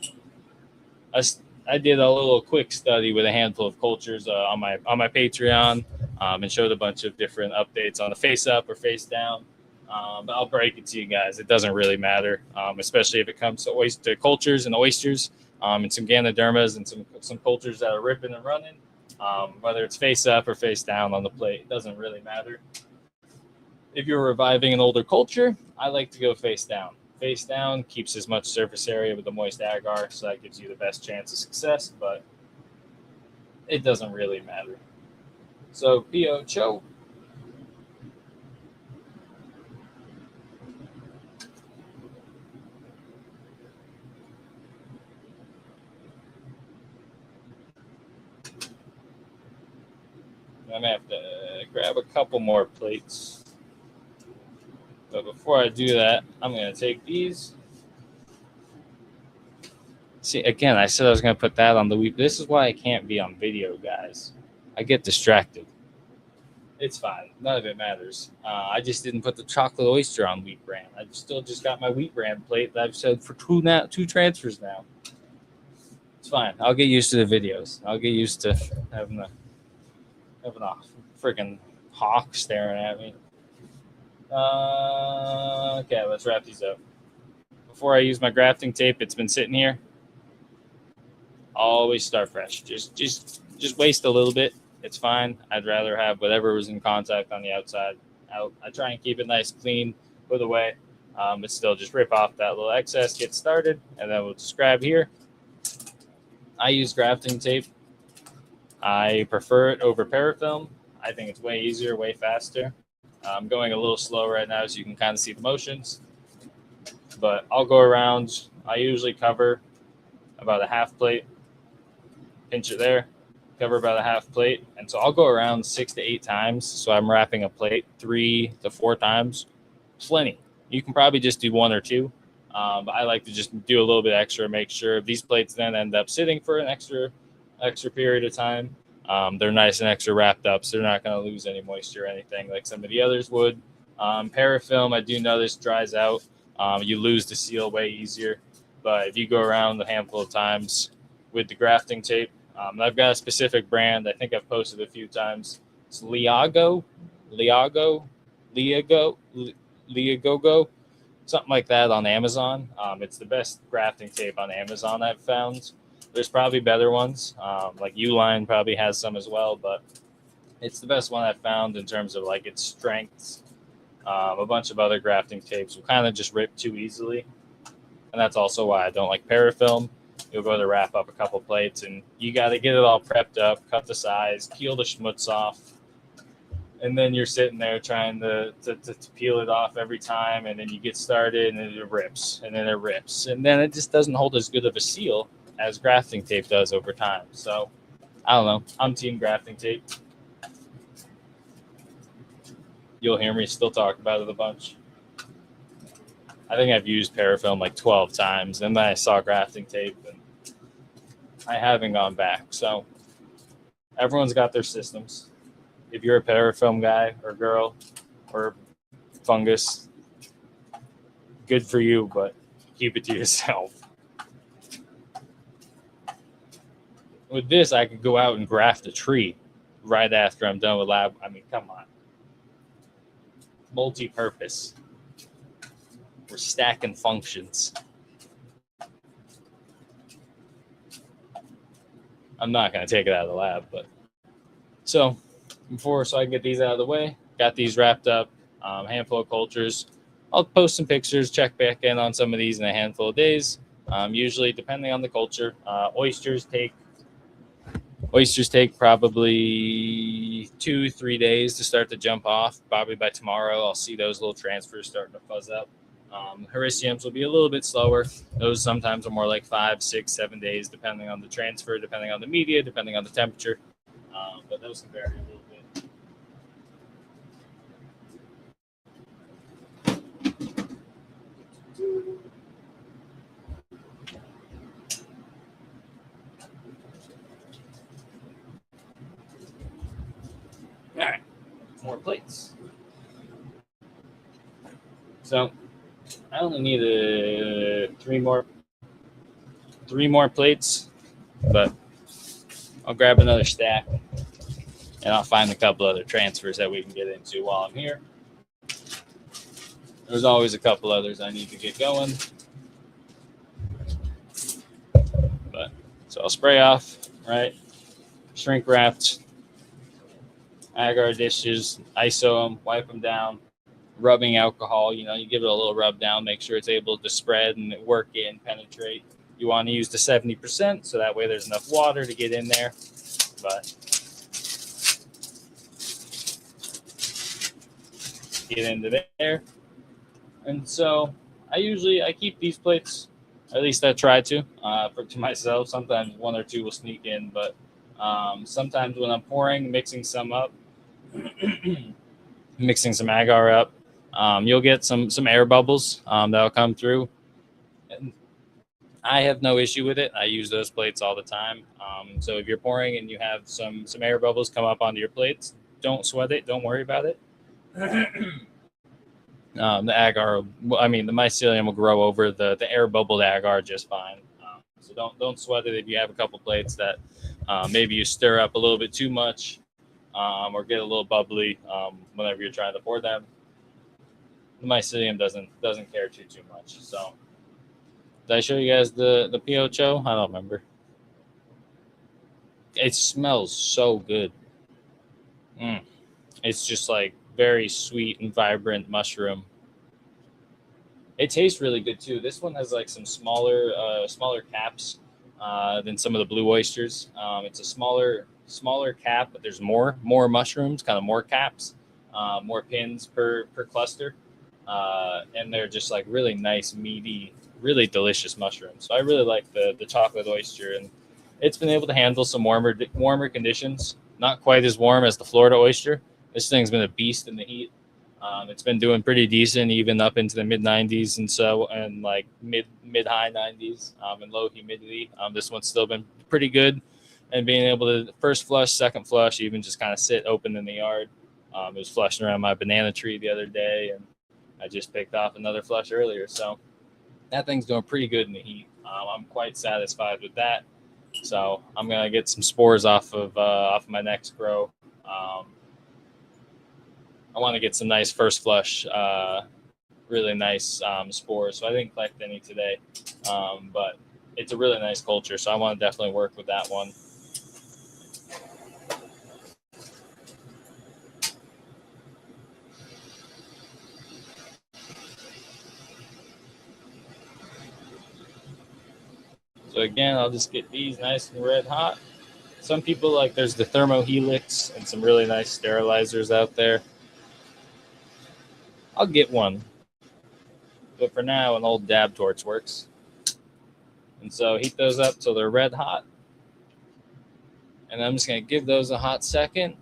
did a little quick study with a handful of cultures on my Patreon, and showed a bunch of different updates on the face up or face down. But I'll break it to you guys. It doesn't really matter, especially if it comes to oyster cultures and oysters, and some Ganodermas and some cultures that are ripping and running. Whether it's face up or face down on the plate, it doesn't really matter. If you're reviving an older culture, I like to go face down. Face down keeps as much surface area with the moist agar, so that gives you the best chance of success, but it doesn't really matter. So, P.O. Cho. I'm going to have to grab a couple more plates. But before I do that, I'm going to take these. See, again, I said I was going to put that on the wheat. This is why I can't be on video, guys. I get distracted. It's fine. None of it matters. I just didn't put the chocolate oyster on wheat bran. I still just got my wheat bran plate that I've said for two transfers now. It's fine. I'll get used to the videos. I'll get used to having a freaking hawk staring at me. Okay, let's wrap these up. Before I use my grafting tape, it's been sitting here. Always start fresh. Just waste a little bit. It's fine. I'd rather have whatever was in contact on the outside out. I try and keep it nice, clean, put away, but still just rip off that little excess, get started, and then we'll just grab here. I use grafting tape. I prefer it over parafilm. I think it's way easier, way faster. I'm going a little slow right now so you can kind of see the motions. But I'll go around. I usually cover about a half plate pinch it there, cover about a half plate. And so I'll go around 6 to 8 times. So I'm wrapping a plate 3 to 4 times. Plenty. You can probably just do 1 or 2. But I like to just do a little bit extra, make sure these plates then end up sitting for an extra period of time. They're nice and extra wrapped up, so they're not going to lose any moisture or anything like some of the others would. Parafilm, I do notice, dries out. You lose the seal way easier. But if you go around a handful of times with the grafting tape, I've got a specific brand. I think I've posted a few times. It's Leagogo, something like that on Amazon. It's the best grafting tape on Amazon I've found. There's probably better ones. Like Uline probably has some as well, but it's the best one I've found in terms of like its strengths. A bunch of other grafting tapes will kind of just rip too easily. And that's also why I don't like Parafilm. You'll go to wrap up a couple plates and you got to get it all prepped up, cut the size, peel the schmutz off. And then you're sitting there trying to peel it off every time. And then you get started and then it rips and then it rips. And then it just doesn't hold as good of a seal as grafting tape does over time. So I don't know. I'm team grafting tape. You'll hear me still talk about it a bunch. I think I've used Parafilm like 12 times, and then I saw grafting tape, and I haven't gone back. So everyone's got their systems. If you're a Parafilm guy or girl or fungus, good for you, but keep it to yourself. With this, I could go out and graft a tree right after I'm done with lab. I mean, come on. Multi-purpose. We're stacking functions. I'm not going to take it out of the lab, but so I can get these out of the way, got these wrapped up, handful of cultures. I'll post some pictures, check back in on some of these in a handful of days. Usually, depending on the culture, oysters take probably 2-3 days to start to jump off. Probably by tomorrow, I'll see those little transfers starting to fuzz up. Hericiums will be a little bit slower. Those sometimes are more like 5, 6, 7 days, depending on the transfer, depending on the media, depending on the temperature. But those can vary a little bit. All right, more plates. So I only need 3 more plates, but I'll grab another stack and I'll find a couple other transfers that we can get into while I'm here. There's always a couple others I need to get going. But so I'll spray off, right? Shrink wrapped agar dishes, ISO them, wipe them down. Rubbing alcohol, you give it a little rub down, make sure it's able to spread and work in, penetrate. You want to use the 70%, so that way there's enough water to get in there. But get into there. And so I keep these plates, at least I try to myself. Sometimes 1 or 2 will sneak in, but sometimes when I'm pouring, mixing some up, mixing some agar up, you'll get some air bubbles that'll come through. And I have no issue with it. I use those plates all the time. So if you're pouring and you have some air bubbles come up onto your plates, don't sweat it. Don't worry about it. The agar, the mycelium will grow over the air bubbled agar just fine. So don't sweat it if you have a couple plates that maybe you stir up a little bit too much or get a little bubbly whenever you're trying to pour them. The mycelium doesn't care too much. So did I show you guys the piocho? I don't remember. It smells so good. It's just like very sweet and vibrant mushroom. It tastes really good too. This one has like some smaller caps than some of the blue oysters. It's a smaller cap, but there's more mushrooms, kind of more caps, more pins per cluster. And they're just like really nice, meaty, really delicious mushrooms. So I really like the chocolate oyster, and it's been able to handle some warmer conditions. Not quite as warm as the Florida oyster. This thing's been a beast in the heat. It's been doing pretty decent, even up into the mid 90s and like mid high 90s and low humidity. This one's still been pretty good, and being able to first flush, second flush, even just kind of sit open in the yard. It was flushing around my banana tree the other day, and I just picked off another flush earlier. So that thing's doing pretty good in the heat. I'm quite satisfied with that. So I'm gonna get some spores off of my next grow. I want to get some nice first flush, really nice spores. So I didn't collect any today, but it's a really nice culture. So I want to definitely work with that one. So again, I'll just get these nice and red hot. Some people there's the thermohelix and some really nice sterilizers out there. I'll get one, but for now, an old dab torch works. And so heat those up till they're red hot. And I'm just going to give those a hot second.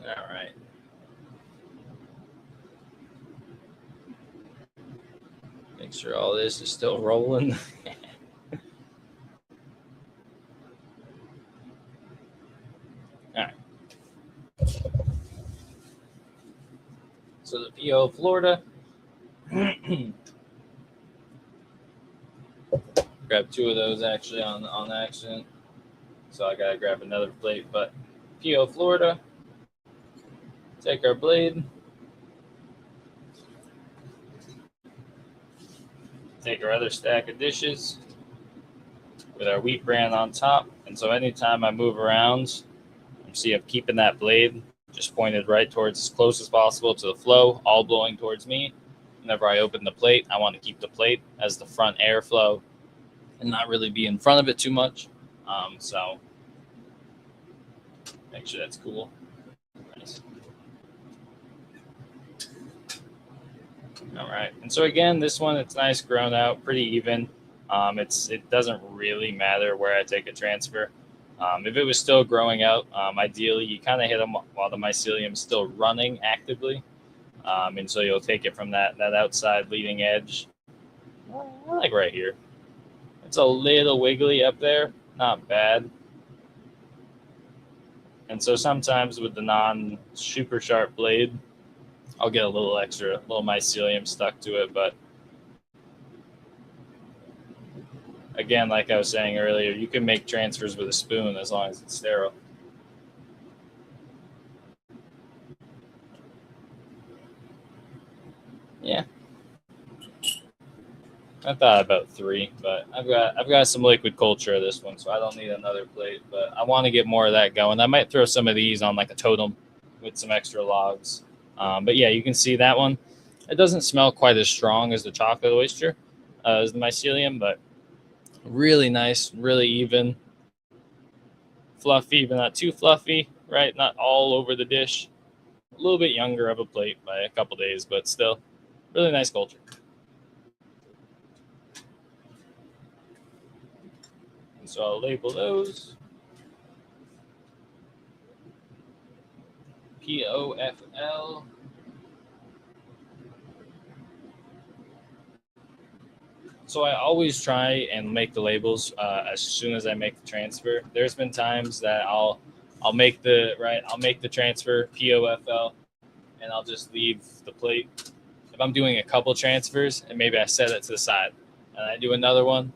All right. Make sure all this is still rolling. All right. So the PO Florida. Grab two of those actually on accident. So I gotta grab another plate. But PO Florida. Take our blade. Take our other stack of dishes with our wheat bran on top. And so anytime I move around, see I'm keeping that blade just pointed right towards as close as possible to the flow, all blowing towards me. Whenever I open the plate, I want to keep the plate as the front airflow and not really be in front of it too much. So make sure that's cool. Nice. All right. And so again, this one, it's nice, grown out, pretty even. It doesn't really matter where I take a transfer. If it was still growing out, ideally you kind of hit them while the mycelium is still running actively. And so you'll take it from that outside leading edge, like right here. It's a little wiggly up there, not bad. And so sometimes with the non-super sharp blade, I'll get a little mycelium stuck to it. But again, like I was saying earlier, you can make transfers with a spoon as long as it's sterile. Yeah. I thought about 3, but I've got some liquid culture of this one, so I don't need another plate. But I want to get more of that going. I might throw some of these on like a totem with some extra logs. But yeah, you can see that one. It doesn't smell quite as strong as the chocolate oyster, as the mycelium, but really nice, really even, fluffy, but not too fluffy, right? Not all over the dish. A little bit younger of a plate by a couple days, but still really nice culture. So I'll label those POFL. So I always try and make the labels as soon as I make the transfer. There's been times that I'll make the transfer POFL, and I'll just leave the plate. If I'm doing a couple transfers, and maybe I set it to the side, and I do another one.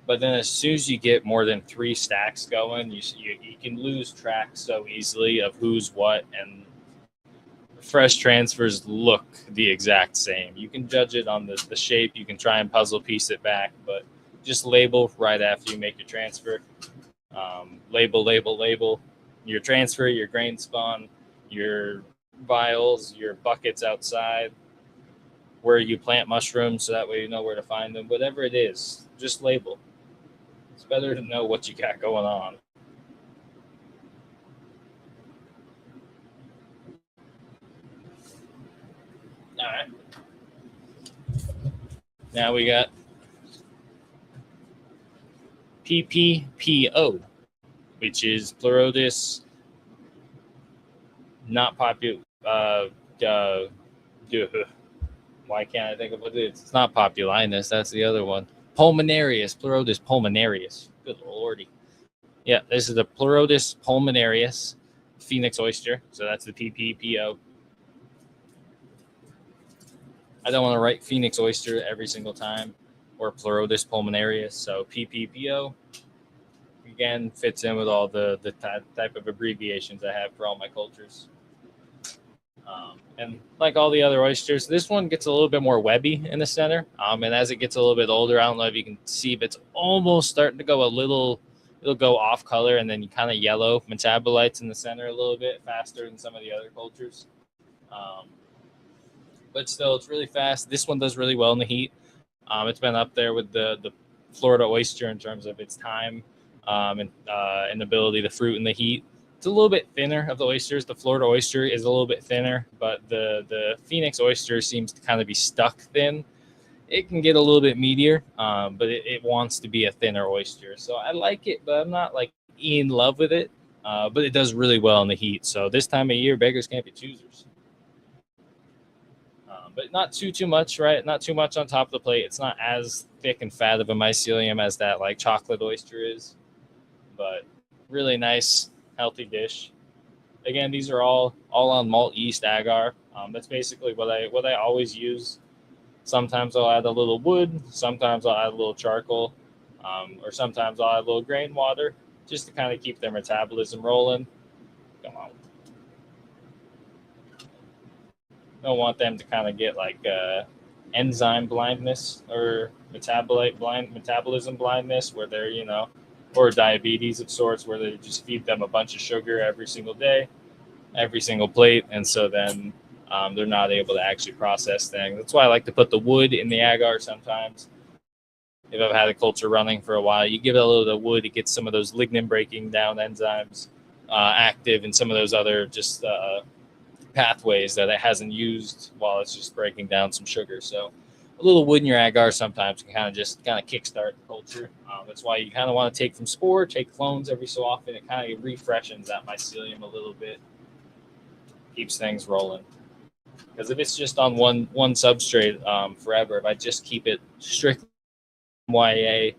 But then as soon as you get more than 3 stacks going, you can lose track so easily of who's what, and fresh transfers look the exact same. You can judge it on the shape. You can try and puzzle piece it back, but just label right after you make your transfer. Label your transfer, your grain spawn, your vials, your buckets outside, where you plant mushrooms, so that way you know where to find them. Whatever it is, just label. It's better to know what you got going on. right. Now we got PPPO, which is Pleurotus not popular. Why can't I think of what it is? It's not populinus. That's the other one. Pulmonarius, Pleurotus pulmonarius. Good lordy. Yeah, this is the Pleurotus pulmonarius phoenix oyster. So that's the PPPO. I don't want to write phoenix oyster every single time or Pleurotus pulmonarius. So PPPO, again, fits in with all the type of abbreviations I have for all my cultures. And like all the other oysters, this one gets a little bit more webby in the center. And as it gets a little bit older, I don't know if you can see, but it's almost starting to go it'll go off color and then kind of yellow metabolites in the center a little bit faster than some of the other cultures. But still, it's really fast. This one does really well in the heat. It's been up there with the Florida oyster in terms of its time and ability to fruit in the heat. It's a little bit thinner of the oysters. The Florida oyster is a little bit thinner, but the Phoenix oyster seems to kind of be stuck thin. It can get a little bit meatier, but it wants to be a thinner oyster. So I like it, but I'm not like in love with it. But it does really well in the heat. So this time of year, beggars can't be choosers. But not too much, right? Not too much on top of the plate. It's not as thick and fat of a mycelium as that like chocolate oyster is, but really nice, healthy dish. Again, these are all on malt yeast agar. That's basically what I always use. Sometimes I'll add a little wood. Sometimes I'll add a little charcoal, or sometimes I'll add a little grain water just to kind of keep their metabolism rolling. Come on. Don't want them to kind of get like enzyme blindness or metabolism blindness, where they're or diabetes of sorts, where they just feed them a bunch of sugar every single day, every single plate, and so then they're not able to actually process things. That's why I like to put the wood in the agar sometimes. If I've had a culture running for a while, you give it a little bit of wood, it gets some of those lignin breaking down enzymes active, and some of those other just pathways that it hasn't used while it's just breaking down some sugar. So a little wood in your agar sometimes can kind of kickstart the culture. That's why you kind of want to take from spore, take clones every so often. It kind of refreshes that mycelium a little bit, keeps things rolling. Because if it's just on one substrate forever, if I just keep it strictly YA,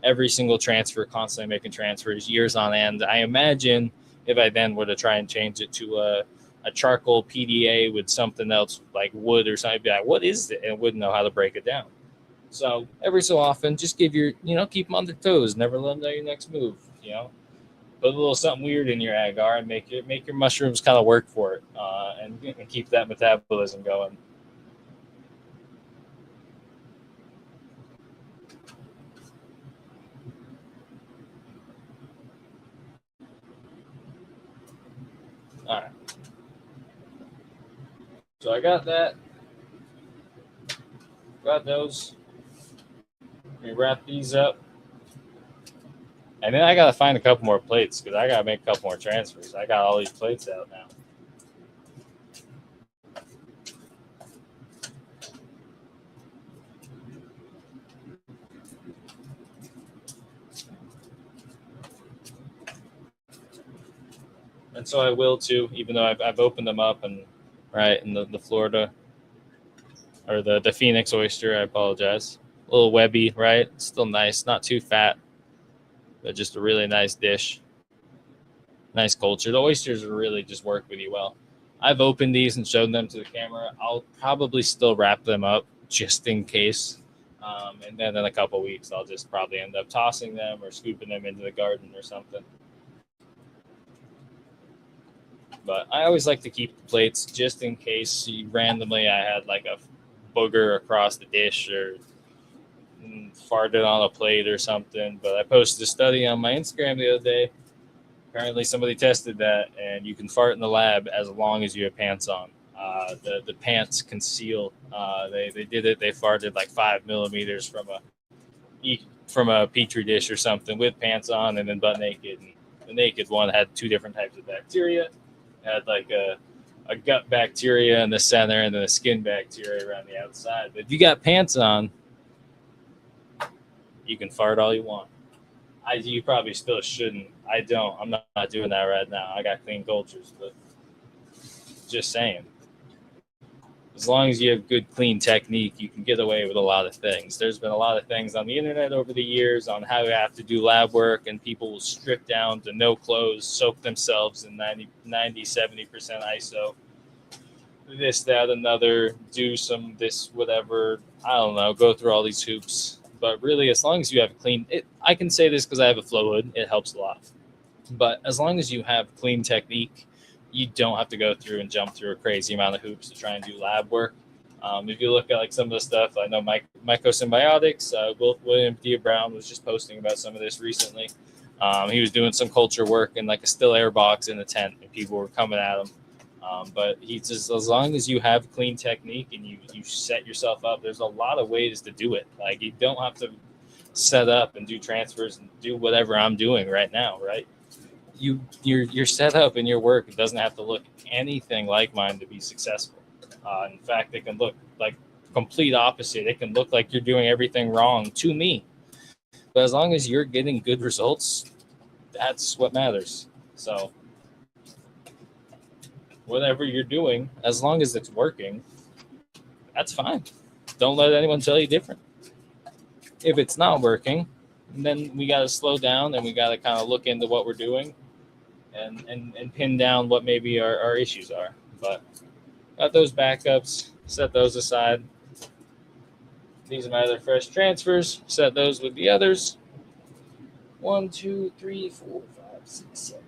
every single transfer, constantly making transfers years on end, I imagine if I then were to try and change it to a charcoal PDA with something else like wood or something, I'd be like, what is it? And wouldn't know how to break it down. So every so often, just give keep them on their toes. Never let them know your next move. Put a little something weird in your agar and make your mushrooms kind of work for it, and keep that metabolism going. All right. So I got that. Got those. We wrap these up. And then I got to find a couple more plates because I got to make a couple more transfers. I got all these plates out now. And so I will too, even though I've opened them up and the Florida or the Phoenix oyster. I apologize. A little webby, right? Still nice, not too fat, but just a really nice dish. Nice culture. The oysters really just work with you well. I've opened these and shown them to the camera. I'll probably still wrap them up just in case. And then in a couple weeks, I'll just probably end up tossing them or scooping them into the garden or something. But I always like to keep the plates just in case randomly I had like a booger across the dish or farted on a plate or something. But I posted a study on my Instagram the other day. Apparently somebody tested that, and you can fart in the lab as long as you have pants on. The pants conceal. They did it. They farted like 5 millimeters from a petri dish or something with pants on, and then butt naked. And the naked one had 2 different types of bacteria. It had like a a gut bacteria in the center and then a skin bacteria around the outside. But if you got pants on, you can fart all you want. You probably still shouldn't. I don't. I'm not doing that right now. I got clean cultures, but just saying. As long as you have good, clean technique, you can get away with a lot of things. There's been a lot of things on the internet over the years on how you have to do lab work, and people will strip down to no clothes, soak themselves in 90, 70% ISO, this, that, another, do some this, whatever. I don't know, go through all these hoops. But really, as long as you have clean, I can say this because I have a flow hood. It helps a lot. But as long as you have clean technique, you don't have to go through and jump through a crazy amount of hoops to try and do lab work. If you look at like some of the stuff, I know mycosymbiotics, William D. Brown was just posting about some of this recently. He was doing some culture work in like a still air box in a tent, and people were coming at him. But he says, as long as you have clean technique and you set yourself up, there's a lot of ways to do it. Like you don't have to set up and do transfers and do whatever I'm doing right now, right? Your setup and your work, it doesn't have to look anything like mine to be successful. In fact, it can look like complete opposite. It can look like you're doing everything wrong to me. But as long as you're getting good results, that's what matters. So whatever you're doing, as long as it's working, that's fine. Don't let anyone tell you different. If it's not working, then we got to slow down and we got to kind of look into what we're doing and pin down what maybe our issues are. But got those backups, set those aside. These are my other fresh transfers. Set those with the others. 1, 2, 3, 4, 5, 6, 7.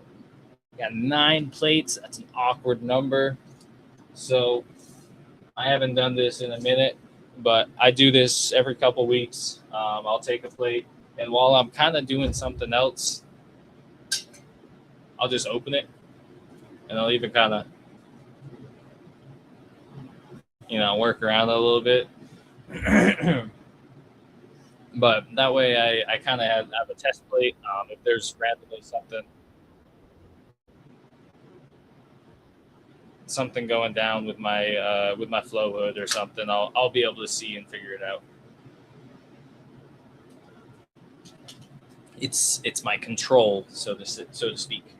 Got 9 plates. That's an awkward number. So I haven't done this in a minute, but I do this every couple weeks. I'll take a plate, and while I'm kind of doing something else, I'll just open it, and I'll even kind of, work around it a little bit. But that way I kind of have a test plate. If there's randomly something going down with my flow hood or something, I'll be able to see and figure it out. It's my control, so to speak.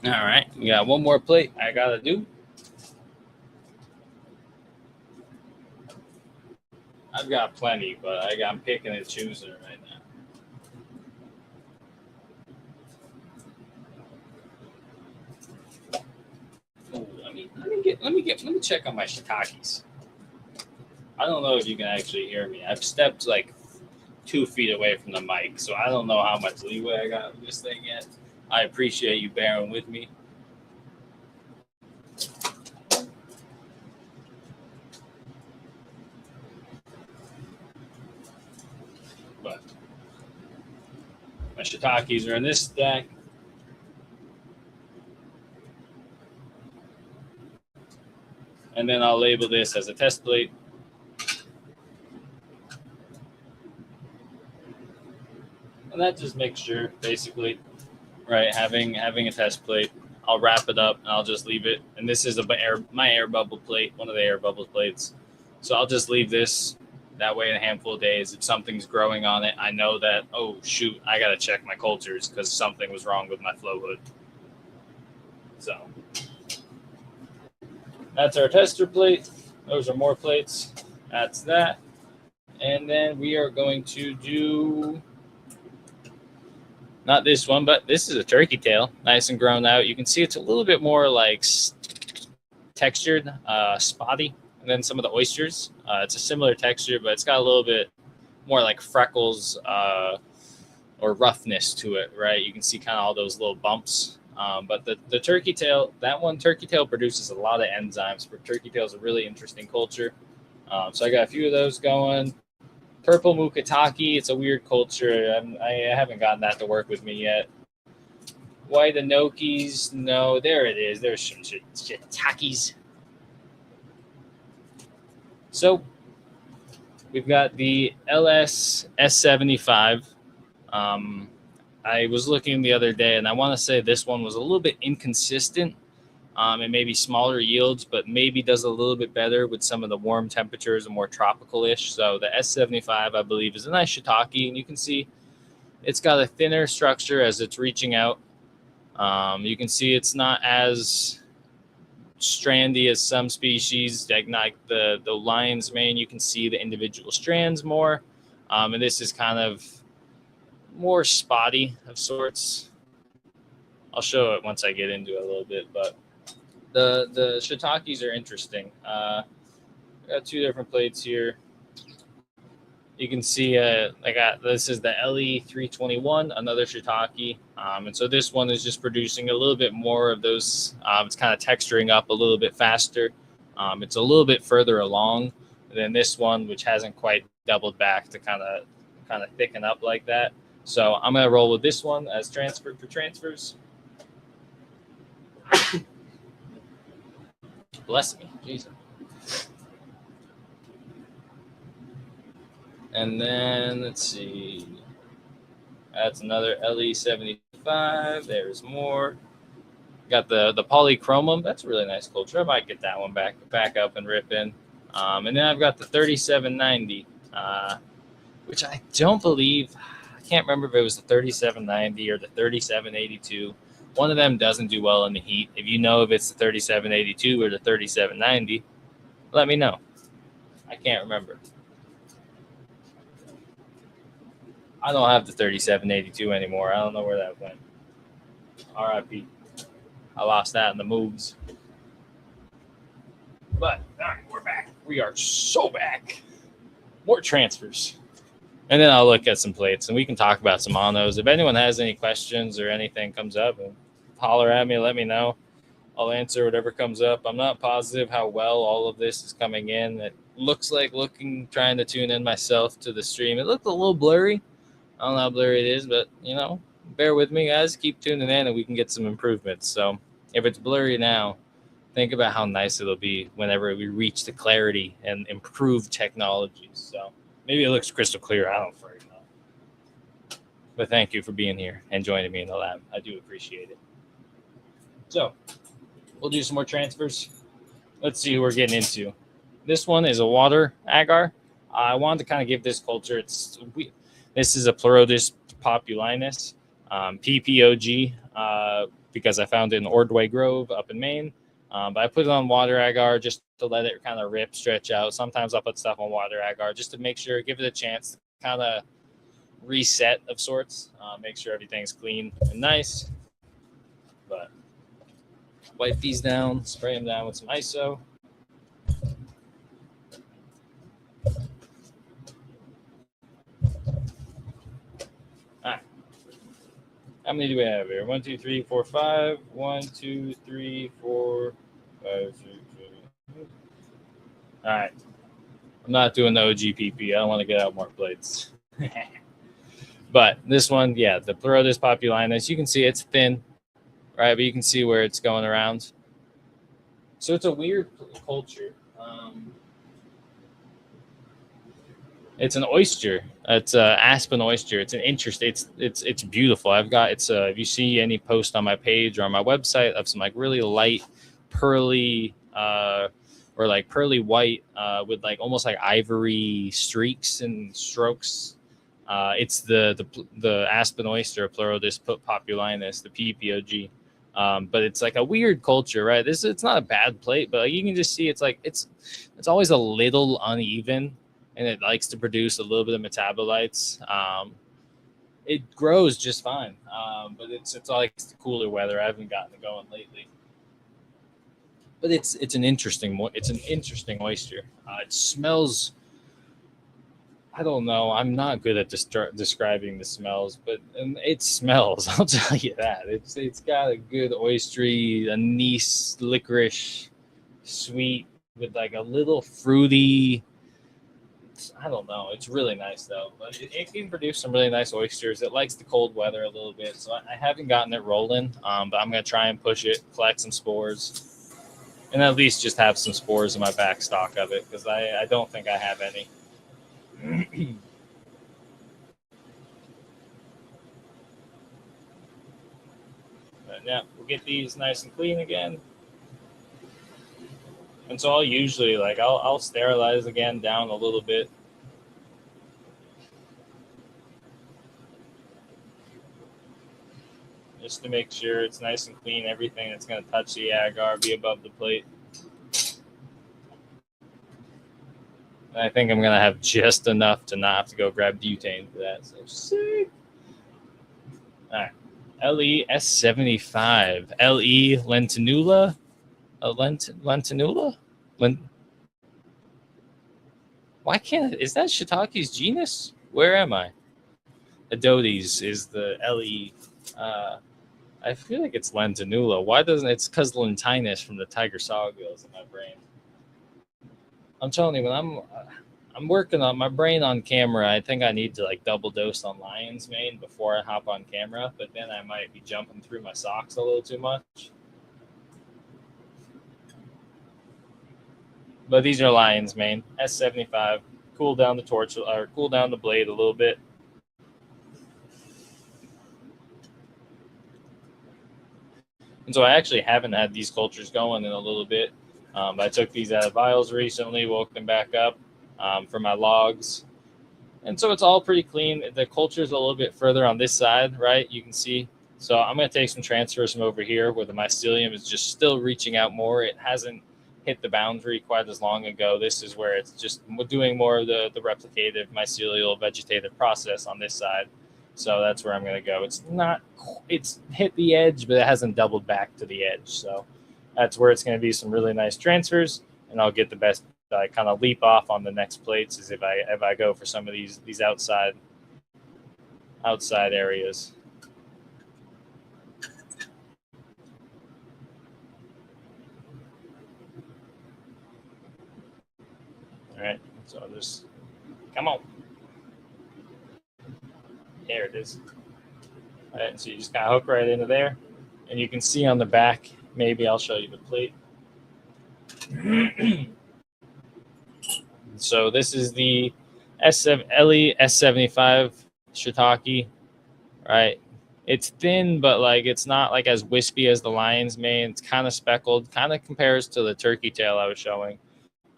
All right, we got one more plate I gotta do. I've got plenty, but I'm picking and choosing right now. Ooh, let me check on my shiitakes. I don't know if you can actually hear me. I've stepped like 2 feet away from the mic, so I don't know how much leeway I got with this thing yet. I appreciate you bearing with me. But my shiitakes are in this stack. And then I'll label this as a test plate. And that just makes sure, basically, right, having a test plate. I'll wrap it up and I'll just leave it. And this is my air bubble plate, one of the air bubble plates. So I'll just leave this that way in a handful of days. If something's growing on it, I know that, oh, shoot, I got to check my cultures because something was wrong with my flow hood. So that's our tester plate. Those are more plates. That's that. And then we are going to do, not this one, but this is a turkey tail, nice and grown out. You can see it's a little bit more like textured, spotty than some of the oysters. It's a similar texture, but it's got a little bit more like freckles or roughness to it, right? You can see kind of all those little bumps. But the turkey tail, turkey tail produces a lot of enzymes. Turkey tail is a really interesting culture. So I got a few of those going. Purple Mukataki, it's a weird culture. I haven't gotten that to work with me yet. White Anokis, no, there it is. There's some shiitakes. So we've got the LS S75. I was looking the other day, and I want to say this one was a little bit inconsistent. And maybe smaller yields, but maybe does a little bit better with some of the warm temperatures and more tropical-ish. So the S75, I believe, is a nice shiitake, and you can see it's got a thinner structure as it's reaching out. You can see it's not as strandy as some species, like the lion's mane. You can see the individual strands more, and this is kind of more spotty of sorts. I'll show it once I get into it a little bit, but the shiitakes are interesting. Got two different plates here. You can see I got this is the LE321, another shiitake, and so this one is just producing a little bit more of those. It's kind of texturing up a little bit faster. It's a little bit further along than this one, which hasn't quite doubled back to kind of thicken up like that. So I'm gonna roll with this one as transferred for transfers. Bless me, Jesus. And then let's see. That's another LE75. There's more. Got the polychromum. That's a really nice culture. I might get that one back up and rip in. And then I've got the 3790, which I don't believe. I can't remember if it was the 3790 or the 3782. One of them doesn't do well in the heat. If you know if it's the 3782 or the 3790, let me know. I can't remember. I don't have the 3782 anymore. I don't know where that went. RIP. I lost that in the moves. But, all right, we're back. We are so back. More transfers. And then I'll look at some plates, and we can talk about some monos. If anyone has any questions or anything comes up, holler at me, let me know. I'll answer whatever comes up. I'm not positive how well all of this is coming in. It looks like trying to tune in myself to the stream. It looked a little blurry. I don't know how blurry it is, but, bear with me, guys. Keep tuning in, and we can get some improvements. So if it's blurry now, think about how nice it'll be whenever we reach the clarity and improved technologies. So maybe it looks crystal clear. I don't freaking know. But thank you for being here and joining me in the lab. I do appreciate it. So we'll do some more transfers. Let's see who we're getting into. This one is a water agar. I wanted to kind of give this culture. This is a Pleurodis populinus, PPOG, because I found it in Ordway Grove up in Maine. But I put it on water agar just to let it kind of stretch out. Sometimes I'll put stuff on water agar just to make sure, give it a chance to kind of reset of sorts. Make sure everything's clean and nice. But wipe these down, spray them down with some ISO. All right. How many do we have here? 1, 2, 3, 4, 5. 1, 2, 3, 4, 5, 6, 7. All right. I'm not doing the OGPP. I don't want to get out more plates. But this one, yeah, the Pleurodis populinus, you can see it's thin, right? But you can see where it's going around. So it's a weird culture. It's an oyster. It's an aspen oyster. It's an interesting. It's beautiful. if you see any post on my page or on my website of some like really light, pearly, or like pearly white with like almost like ivory streaks and strokes. It's the aspen oyster, Pleurodis populinus, the PPOG. But it's like a weird culture, right? It's not a bad plate, but like you can just see it's always a little uneven, and it likes to produce a little bit of metabolites. It grows just fine, but it's like the cooler weather. I haven't gotten it going lately. But it's an interesting oyster. It smells. I don't know. I'm not good at describing the smells, but it smells. I'll tell you that. It's got a good oystery, anise, licorice, sweet with like a little fruity I don't know. It's really nice though, but it can produce some really nice oysters. It likes the cold weather a little bit, so I haven't gotten it rolling. But I'm gonna try and push it, collect some spores, and at least just have some spores in my back stock of it because I don't think I have any. But yeah, we'll get these nice and clean again. And so I'll usually I'll sterilize again down a little bit. Just to make sure it's nice and clean. Everything that's going to touch the agar be above the plate. And I think I'm going to have just enough to not have to go grab butane for that. So sick. All right. LES75. LE lentinula? Lentinula? Why can't is that shiitake's genus? Where am I? Adotes is the LE. I feel like it's lentinula. Why doesn't it's because lentinus from the tiger sawgills in my brain? I'm telling you, when I'm working on my brain on camera, I think I need to like double dose on lion's mane before I hop on camera. But then I might be jumping through my socks a little too much. But these are lion's mane S75. Cool down the torch or cool down the blade a little bit. And so I actually haven't had these cultures going in a little bit. I took these out of vials recently, woke them back up for my logs. And so it's all pretty clean. The culture's a little bit further on this side, right? You can see. So I'm going to take some transfers from over here where the mycelium is just still reaching out more. It hasn't hit the boundary quite as long ago. This is where it's just doing more of the replicative mycelial vegetative process on this side. So that's where I'm going to go. It's hit the edge, but it hasn't doubled back to the edge. So that's where it's going to be some really nice transfers, and I'll get the best. I kind of leap off on the next plates is if I go for some of these outside areas. All right, so I'll just come on. There it is. All right, so you just kind of hook right into there, and you can see on the back. Maybe I'll show you the plate. So this is the LE S75 shiitake, right? It's thin, but like it's not like as wispy as the lion's mane. It's kind of speckled, kind of compares to the turkey tail I was showing.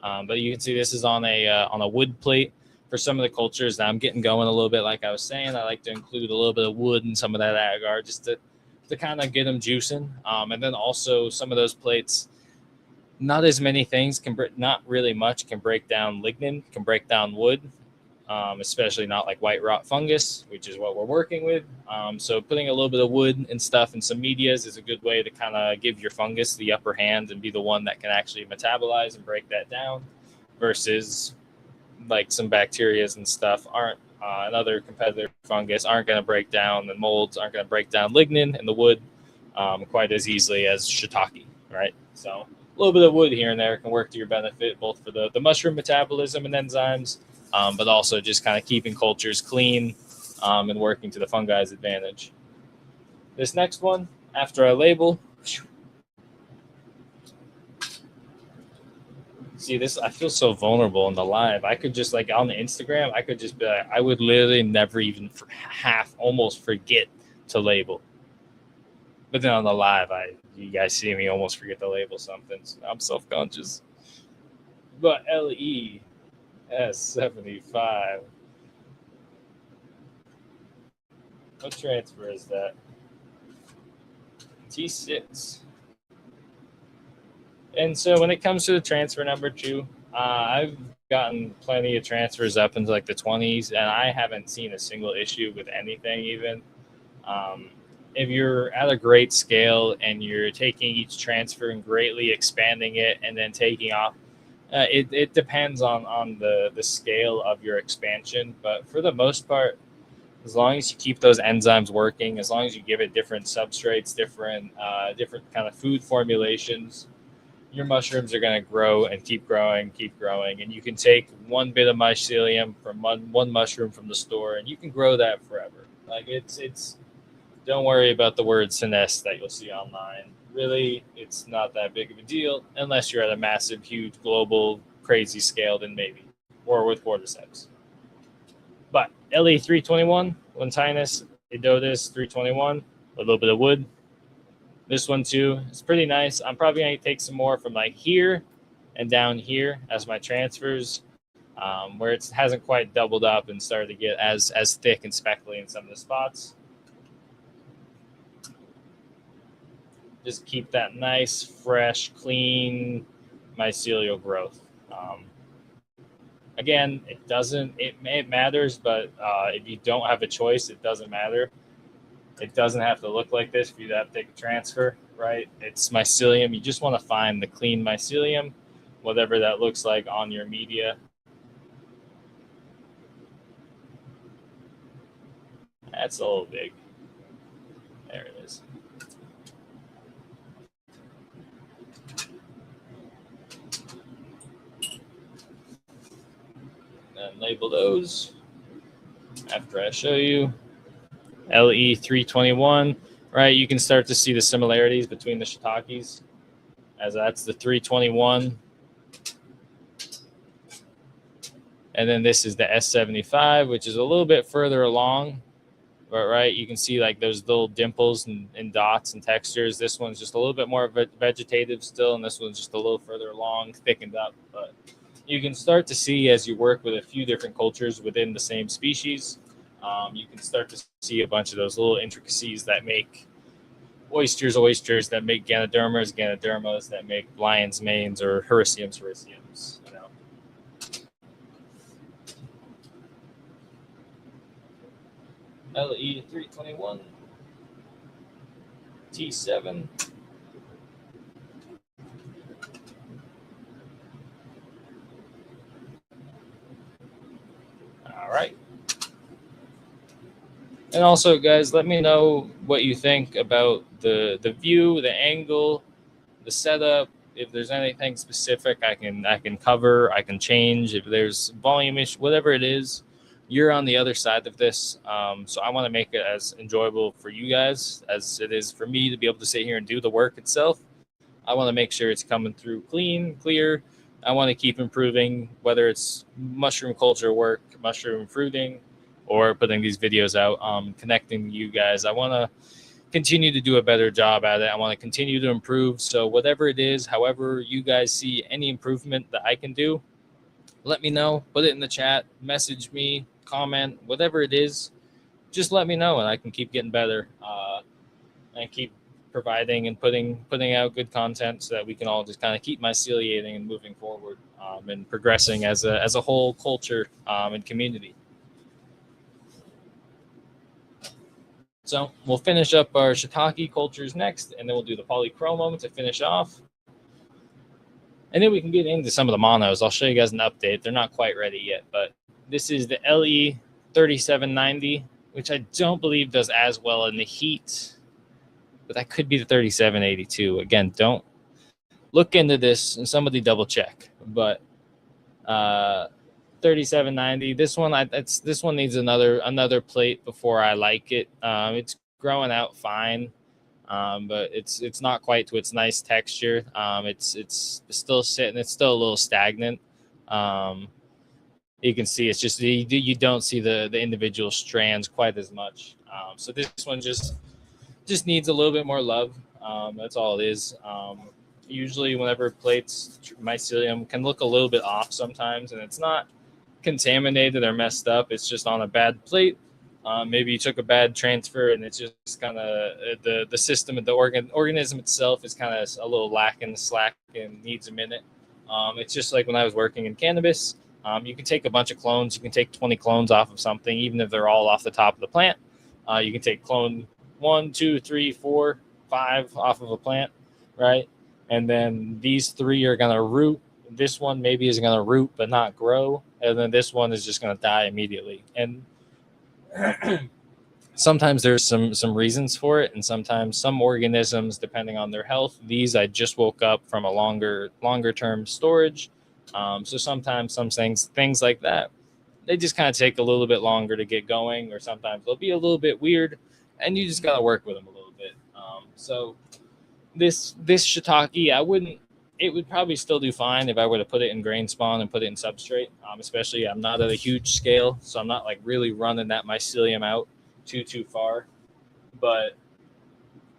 But you can see this is on a wood plate. For some of the cultures that I'm getting going a little bit, like I was saying, I like to include a little bit of wood and some of that agar just to kind of get them juicing. And then also some of those plates, not as many things not really much can break down lignin, can break down wood, especially not like white rot fungus, which is what we're working with. So putting a little bit of wood and stuff and some medias is a good way to kind of give your fungus the upper hand and be the one that can actually metabolize and break that down versus like some bacterias and stuff aren't another competitor fungus aren't going to break down, the molds aren't going to break down lignin and the wood quite as easily as shiitake, right? So a little bit of wood here and there can work to your benefit, both for the mushroom metabolism and enzymes, but also just kind of keeping cultures clean and working to the fungi's advantage. This next one, after I label, see this, I feel so vulnerable in the live. I could just like on the Instagram, I could just be like, I would literally never even almost forget to label. But then on the live, you guys see me almost forget to label something. So I'm self-conscious. But LE S75. What transfer is that? T6. And so when it comes to the transfer number 2, I've gotten plenty of transfers up into like the 20s, and I haven't seen a single issue with anything even. If you're at a great scale and you're taking each transfer and greatly expanding it and then taking off, it depends on the scale of your expansion. But for the most part, as long as you keep those enzymes working, as long as you give it different substrates, different kind of food formulations, your mushrooms are going to grow and keep growing, and you can take one bit of mycelium from one mushroom from the store, and you can grow that forever. Like it's don't worry about the word senesce that you'll see online. Really, it's not that big of a deal unless you're at a massive, huge, global, crazy scale, then maybe, or with cordyceps. But LE 321, Lentinus, Edotus 321, a little bit of wood. This one too, it's pretty nice. I'm probably going to take some more from like here and down here as my transfers, where it hasn't quite doubled up and started to get as thick and speckly in some of the spots. Just keep that nice, fresh, clean mycelial growth. Again, it matters, but if you don't have a choice, it doesn't matter. It doesn't have to look like this for you to have to take a transfer, right? It's mycelium. You just want to find the clean mycelium, whatever that looks like on your media. That's a little big. There it is. And label those after I show you. LE 321, right? You can start to see the similarities between the shiitakes, as that's the 321. And then this is the S75, which is a little bit further along. But right, you can see like those little dimples and dots and textures. This one's just a little bit more vegetative still, and this one's just a little further along, thickened up. But you can start to see as you work with a few different cultures within the same species, you can start to see a bunch of those little intricacies that make oysters, that make Ganodermas, that make lion's manes or Hericiums. You know. LE 321, T7. All right. And also, guys, let me know what you think about the view, the angle, the setup. If there's anything specific I can cover, I can change. If there's volume issue, whatever it is, you're on the other side of this. So I want to make it as enjoyable for you guys as it is for me to be able to sit here and do the work itself. I want to make sure it's coming through clean, clear. I want to keep improving, whether it's mushroom culture work, mushroom fruiting, or putting these videos out, connecting you guys. I want to continue to do a better job at it. I want to continue to improve. So whatever it is, however you guys see any improvement that I can do, let me know. Put it in the chat, message me, comment, whatever it is. Just let me know, and I can keep getting better and keep providing and putting out good content so that we can all just kind of keep myceliating and moving forward and progressing as a whole culture and community. So we'll finish up our shiitake cultures next, and then we'll do the polychromum to finish off. And then we can get into some of the monos. I'll show you guys an update. They're not quite ready yet, but this is the LE 3790, which I don't believe does as well in the heat, but that could be the 3782. Again, don't look into this and somebody double check. But 3790. This one needs another plate before I like it. It's growing out fine, but it's not quite to its nice texture. It's still sitting. It's still a little stagnant. You can see it's just you don't see the individual strands quite as much. So this one just needs a little bit more love. That's all it is. Usually, whenever plates mycelium can look a little bit off sometimes, and it's not contaminated or messed up, it's just on a bad plate. Maybe you took a bad transfer and it's just kind of the system of the organism itself is kind of a little lacking, slack, and needs a minute. It's just like when I was working in cannabis. You can take a bunch of clones. You can take 20 clones off of something, even if they're all off the top of the plant. You can take clone 1, 2, 3, 4, 5 off of a plant, right? And then these 3 are going to root. This one maybe is going to root but not grow. And then this one is just going to die immediately. And Sometimes there's some reasons for it, and sometimes some organisms, depending on their health, these I just woke up from a longer term storage. So sometimes some things like that, they just kind of take a little bit longer to get going, or sometimes they'll be a little bit weird, and you just got to work with them a little bit. So this shiitake, I wouldn't. It would probably still do fine if I were to put it in grain spawn and put it in substrate. Especially, I'm not at a huge scale, so I'm not like really running that mycelium out too far. But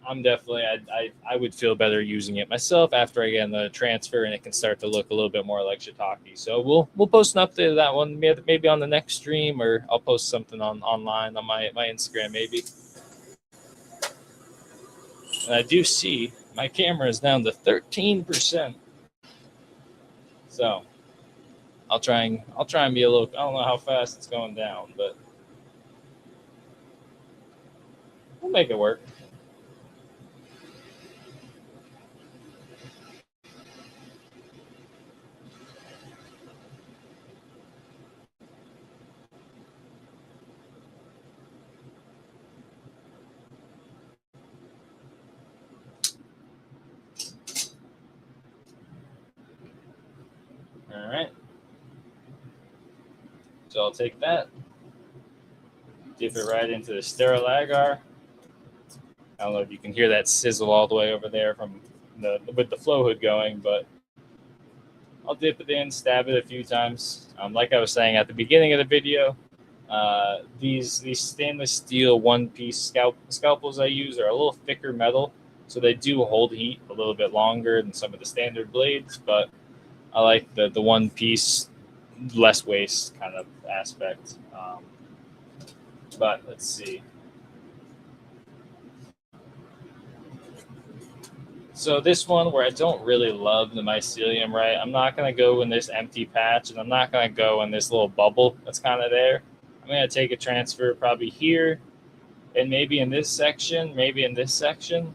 I'm definitely I would feel better using it myself after I get the transfer and it can start to look a little bit more like shiitake. So we'll post an update of that one maybe on the next stream, or I'll post something online on my Instagram maybe. And I do see my camera is down to 13%. So I'll try and be a little. I don't know how fast it's going down, but we'll make it work. All right. So I'll take that, dip it right into the sterile agar. I don't know if you can hear that sizzle all the way over there from with the flow hood going, but I'll dip it in, stab it a few times. Like I was saying at the beginning of the video, these stainless steel one-piece scalpels I use are a little thicker metal, so they do hold heat a little bit longer than some of the standard blades, but I like the one-piece, less waste kind of aspect. But let's see. So this one where I don't really love the mycelium, right? I'm not going to go in this empty patch, and I'm not going to go in this little bubble that's kind of there. I'm going to take a transfer probably here, and maybe in this section, maybe in this section.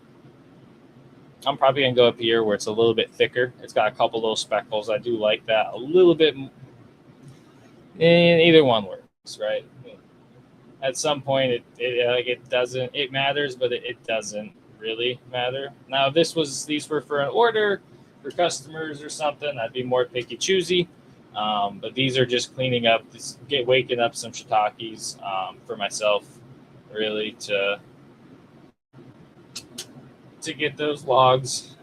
I'm probably going to go up here where it's a little bit thicker. It's got a couple little speckles. I do like that a little bit. And either one works, right? At some point, it matters, but it doesn't really matter. Now, if these were for an order for customers or something, I'd be more picky choosy. But these are just cleaning up, waking up some shiitakes for myself, really to get those logs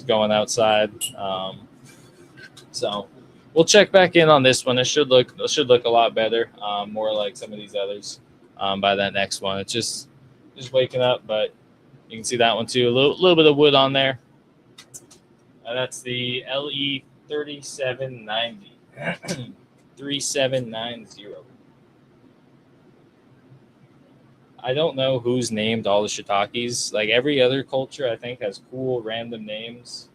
going outside. So we'll check back in on this one. It should look a lot better, more like some of these others by that next one. It's just waking up, but you can see that one too. A little bit of wood on there. That's the LE 3790. 3790. I don't know who's named all the shiitakes. Like every other culture, I think has cool random names,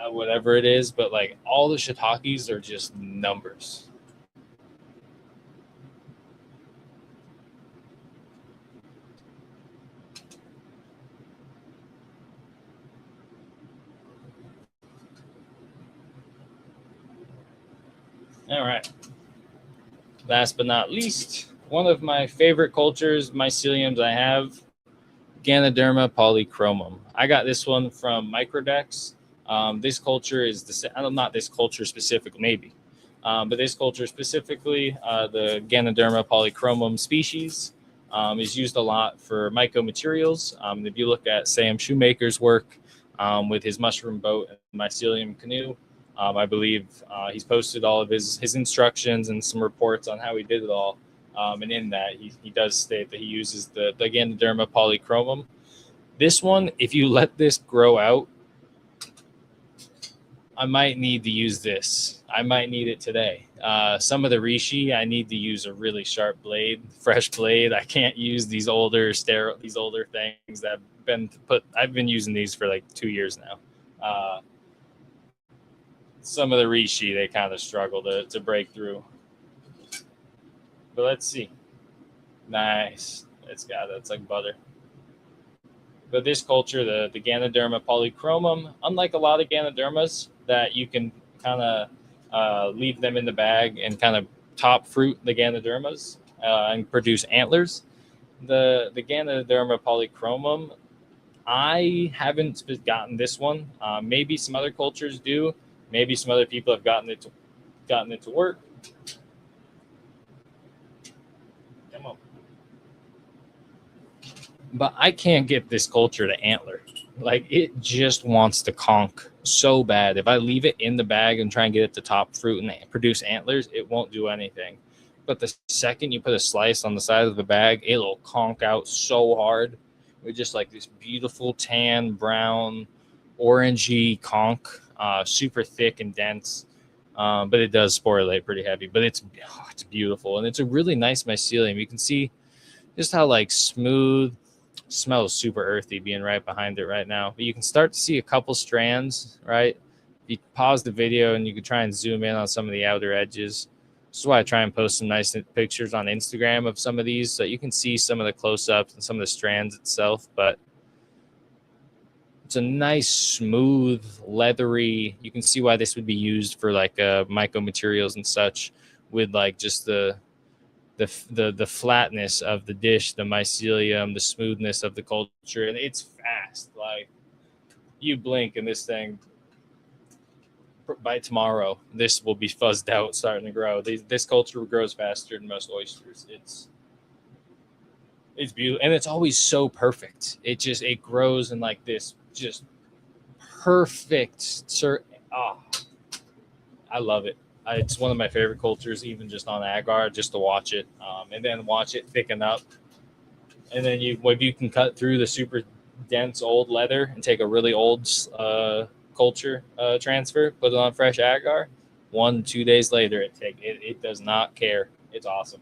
whatever it is. But like all the shiitakes are just numbers. All right. Last but not least, one of my favorite cultures, myceliums I have, Ganoderma polychromum. I got this one from Microdex. This culture is not this culture specifically, maybe, but this culture specifically, the Ganoderma polychromum species, is used a lot for mycomaterials. If you look at Sam Shoemaker's work with his mushroom boat and mycelium canoe, I believe he's posted all of his instructions and some reports on how he did it all. And in that, he does state that he uses the Ganoderma polychromum. This one, if you let this grow out, I might need to use this. I might need it today. Some of the reishi, I need to use a really sharp blade, fresh blade. I can't use these older things that have been put. I've been using these for like 2 years now. Some of the reishi, they kind of struggle to break through. But let's see. Nice. It's like butter. But this culture, the Ganoderma polychromum, unlike a lot of Ganodermas that you can kind of leave them in the bag and kind of top fruit the Ganodermas, and produce antlers. The Ganoderma polychromum, I haven't gotten this one. Maybe some other cultures do. Maybe some other people have gotten it to work. Come on. But I can't get this culture to antler. Like, it just wants to conk so bad. If I leave it in the bag and try and get it to top fruit and produce antlers, it won't do anything. But the second you put a slice on the side of the bag, it'll conk out so hard with just like this beautiful tan, brown, orangey conk, super thick and dense. But it does sporulate pretty heavy. But it's beautiful, and it's a really nice mycelium. You can see just how like smooth. Smells super earthy being right behind it right now. But you can start to see a couple strands, right? You pause the video and you can try and zoom in on some of the outer edges. This is why I try and post some nice pictures on Instagram of some of these so you can see some of the close-ups and some of the strands itself. But it's a nice, smooth, leathery. You can see why this would be used for like myco materials and such, with like just the flatness of the dish, the mycelium, the smoothness of the culture, and it's fast. Like, you blink and this thing, by tomorrow, this will be fuzzed out, starting to grow. This culture grows faster than most oysters. It's beautiful, and it's always so perfect. It grows in like this just perfect. I love it. It's one of my favorite cultures, even just on agar, just to watch it, and then watch it thicken up. And then if you can cut through the super dense old leather and take a really old culture transfer, put it on fresh agar, 1-2 days later, it does not care. It's awesome.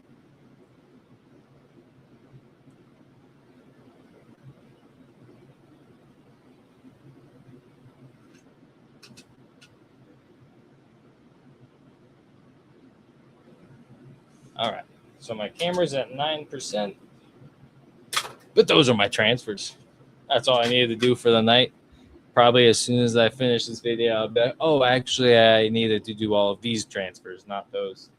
All right, so my camera's at 9%, but those are my transfers. That's all I needed to do for the night. Probably as soon as I finish this video, I'll be, actually, I needed to do all of these transfers, not those.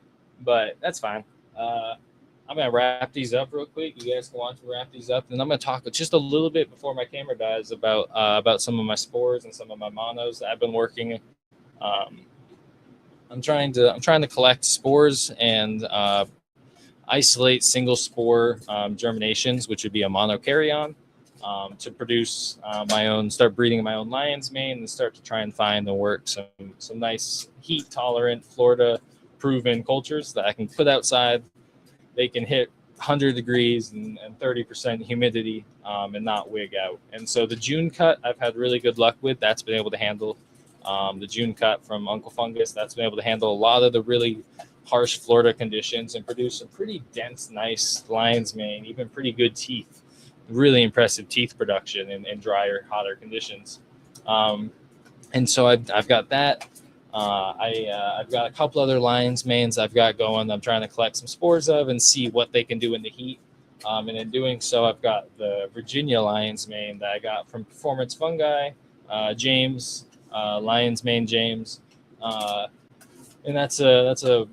But that's fine. I'm going to wrap these up real quick. You guys can watch me wrap these up. And I'm going to talk just a little bit before my camera dies about some of my spores and some of my monos that I've been working. I'm trying to collect spores and isolate single spore germinations, which would be a monokaryon, to produce start breeding my own lion's mane and start to try and find and work some nice heat tolerant Florida proven cultures that I can put outside. They can hit 100 degrees and 30% humidity and not wig out. And so the June cut I've had really good luck with. That's been able to handle the June cut from Uncle Fungus. That's been able to handle a lot of the really harsh Florida conditions and produce some pretty dense, nice lion's mane, even pretty good teeth. Really impressive teeth production in drier, hotter conditions. And so I've got that. I've got a couple other lion's manes I've got going. I'm trying to collect some spores of and see what they can do in the heat. And in doing so, I've got the Virginia lion's mane that I got from Performance Fungi, James, lion's mane James, and that's a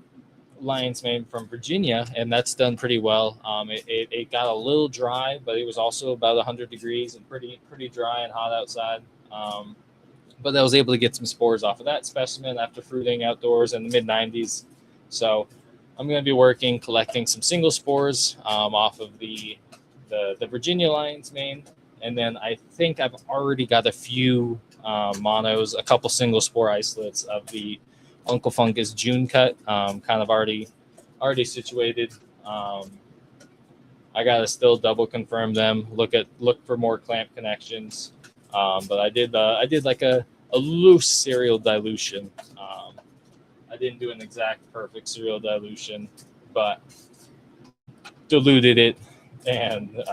lion's mane from Virginia, and that's done pretty well. It got a little dry, but it was also about 100 degrees and pretty dry and hot outside. But I was able to get some spores off of that specimen after fruiting outdoors in the mid-90s. So I'm going to be collecting some single spores off of the Virginia lion's mane. And then I think I've already got a few monos, a couple single spore isolates of the Uncle Fungus June cut, kind of already situated. I got to still double confirm them, look for more clamp connections. But I did like a loose serial dilution. I didn't do an exact perfect serial dilution, but diluted it and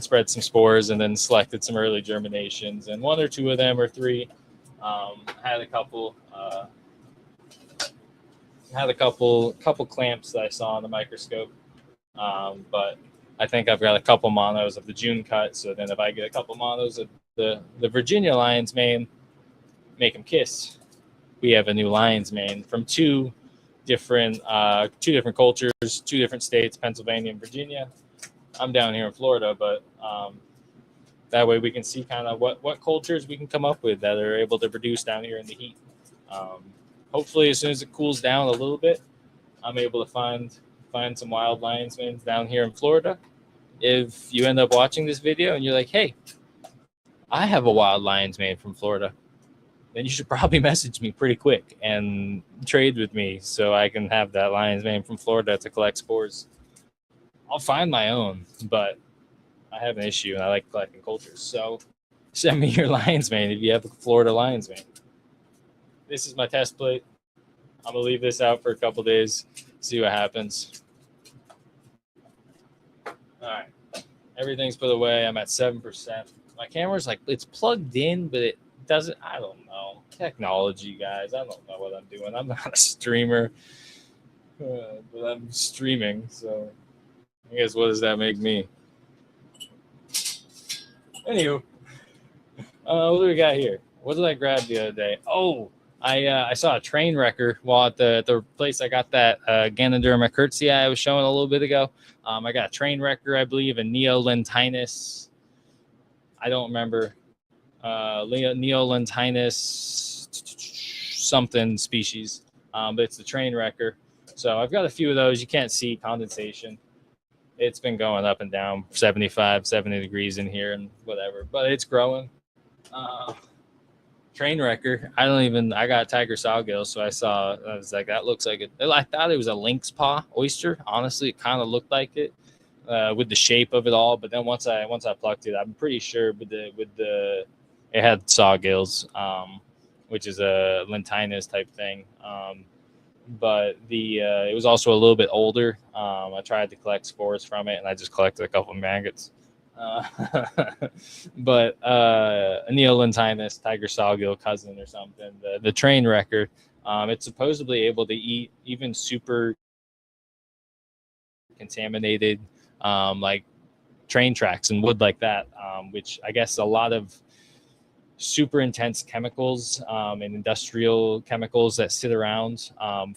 spread some spores, and then selected some early germinations. And one or two of them, or three, had a couple clamps that I saw on the microscope. But I think I've got a couple monos of the June cut. So then if I get a couple monos of the Virginia lion's mane, make them kiss. We have a new lion's mane from two two different cultures, two different states, Pennsylvania and Virginia. I'm down here in Florida, but that way we can see kind of what cultures we can come up with that are able to produce down here in the heat. Hopefully, as soon as it cools down a little bit, I'm able to find some wild lion's manes down here in Florida. If you end up watching this video and you're like, hey, I have a wild lion's mane from Florida, then you should probably message me pretty quick and trade with me so I can have that lion's mane from Florida to collect spores. I'll find my own, but I have an issue and I like collecting cultures. So send me your lion's mane if you have a Florida lion's mane. This is my test plate. I'm going to leave this out for a couple days, see what happens. All right. Everything's put away. I'm at 7%. My camera's like, it's plugged in, but it doesn't, I don't know. Technology, guys. I don't know what I'm doing. I'm not a streamer, but I'm streaming. So I guess what does that make me? Anywho, what do we got here? What did I grab the other day? Oh, I saw a train wrecker while at the place I got that Ganoderma curtsy I was showing a little bit ago. I got a train wrecker, I believe, a Neolentinus. I don't remember. Neolentinus something species. But it's the train wrecker. So I've got a few of those. You can't see condensation. It's been going up and down 75, 70 degrees in here and whatever. But it's growing. Train wrecker. I got tiger sawgill, so I was like, that looks like it. I thought it was a lynx paw oyster. Honestly, it kind of looked like it with the shape of it all. But then once I plucked it, I'm pretty sure it had sawgills, which is a lentinus type thing. But it was also a little bit older. I tried to collect spores from it, and I just collected a couple of maggots. But a Neolentinus, tiger sawgill cousin or something, the train wrecker, it's supposedly able to eat even super contaminated like train tracks and wood like that, which I guess a lot of super intense chemicals and industrial chemicals that sit around,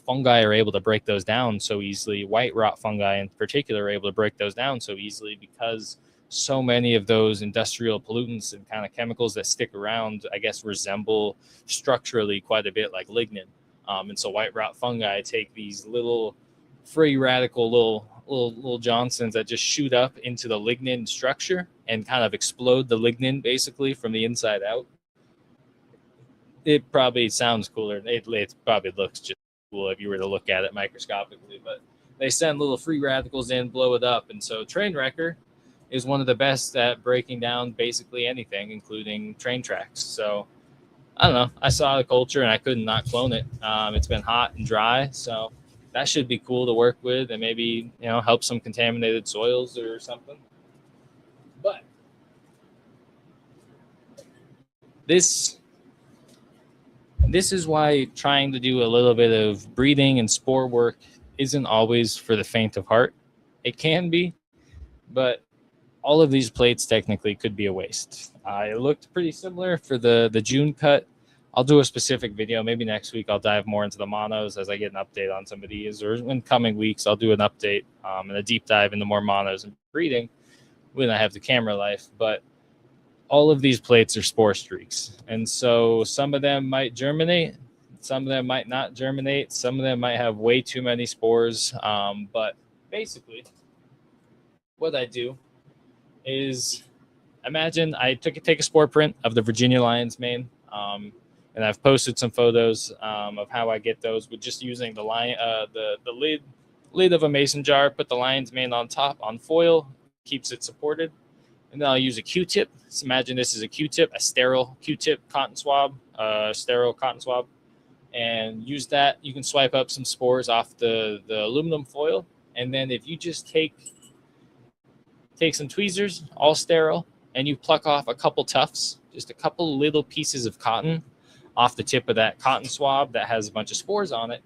fungi are able to break those down so easily. White rot fungi in particular are able to break those down so easily because so many of those industrial pollutants and kind of chemicals that stick around, I guess, resemble structurally quite a bit like lignin. And so white rot fungi take these little free radical little Johnsons that just shoot up into the lignin structure and kind of explode the lignin basically from the inside out. It probably sounds cooler. It probably looks just cool if you were to look at it microscopically, but they send little free radicals in, blow it up. And so train wrecker is one of the best at breaking down basically anything, including train tracks. So I don't know. I saw the culture and I could not clone it. It's been hot and dry, so that should be cool to work with and maybe, help some contaminated soils or something. But this is why trying to do a little bit of breeding and spore work isn't always for the faint of heart. It can be, but all of these plates technically could be a waste. It looked pretty similar for the June cut. I'll do a specific video. Maybe next week I'll dive more into the monos as I get an update on some of these, or in coming weeks I'll do an update and a deep dive into more monos and breeding when I have the camera life. But all of these plates are spore streaks. And so some of them might germinate, some of them might not germinate, some of them might have way too many spores. But basically what I do is imagine I take a spore print of the Virginia lion's mane, and I've posted some photos of how I get those with just using the lid of a mason jar, put the lion's mane on top on foil, keeps it supported, and then I'll use a Q-tip. So imagine this is a Q-tip, a sterile Q-tip cotton swab, and use that. You can swipe up some spores off the aluminum foil, and then if you just take some tweezers, all sterile, and you pluck off a couple tufts, just a couple little pieces of cotton off the tip of that cotton swab that has a bunch of spores on it,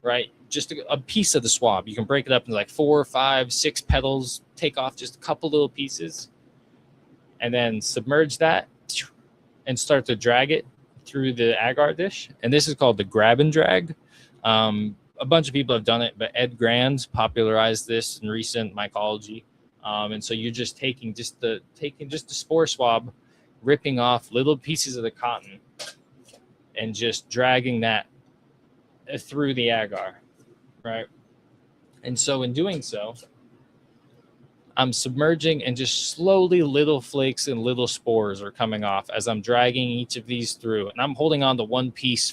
right? Just a piece of the swab. You can break it up into like 4, 5, 6 petals, take off just a couple little pieces, and then submerge that and start to drag it through the agar dish. And this is called the grab and drag. a bunch of people have done it, but Ed Grand popularized this in recent mycology. And so you're just taking the spore swab, ripping off little pieces of the cotton, and just dragging that through the agar, right? And so in doing so, I'm submerging, and just slowly little flakes and little spores are coming off as I'm dragging each of these through. And I'm holding on to one piece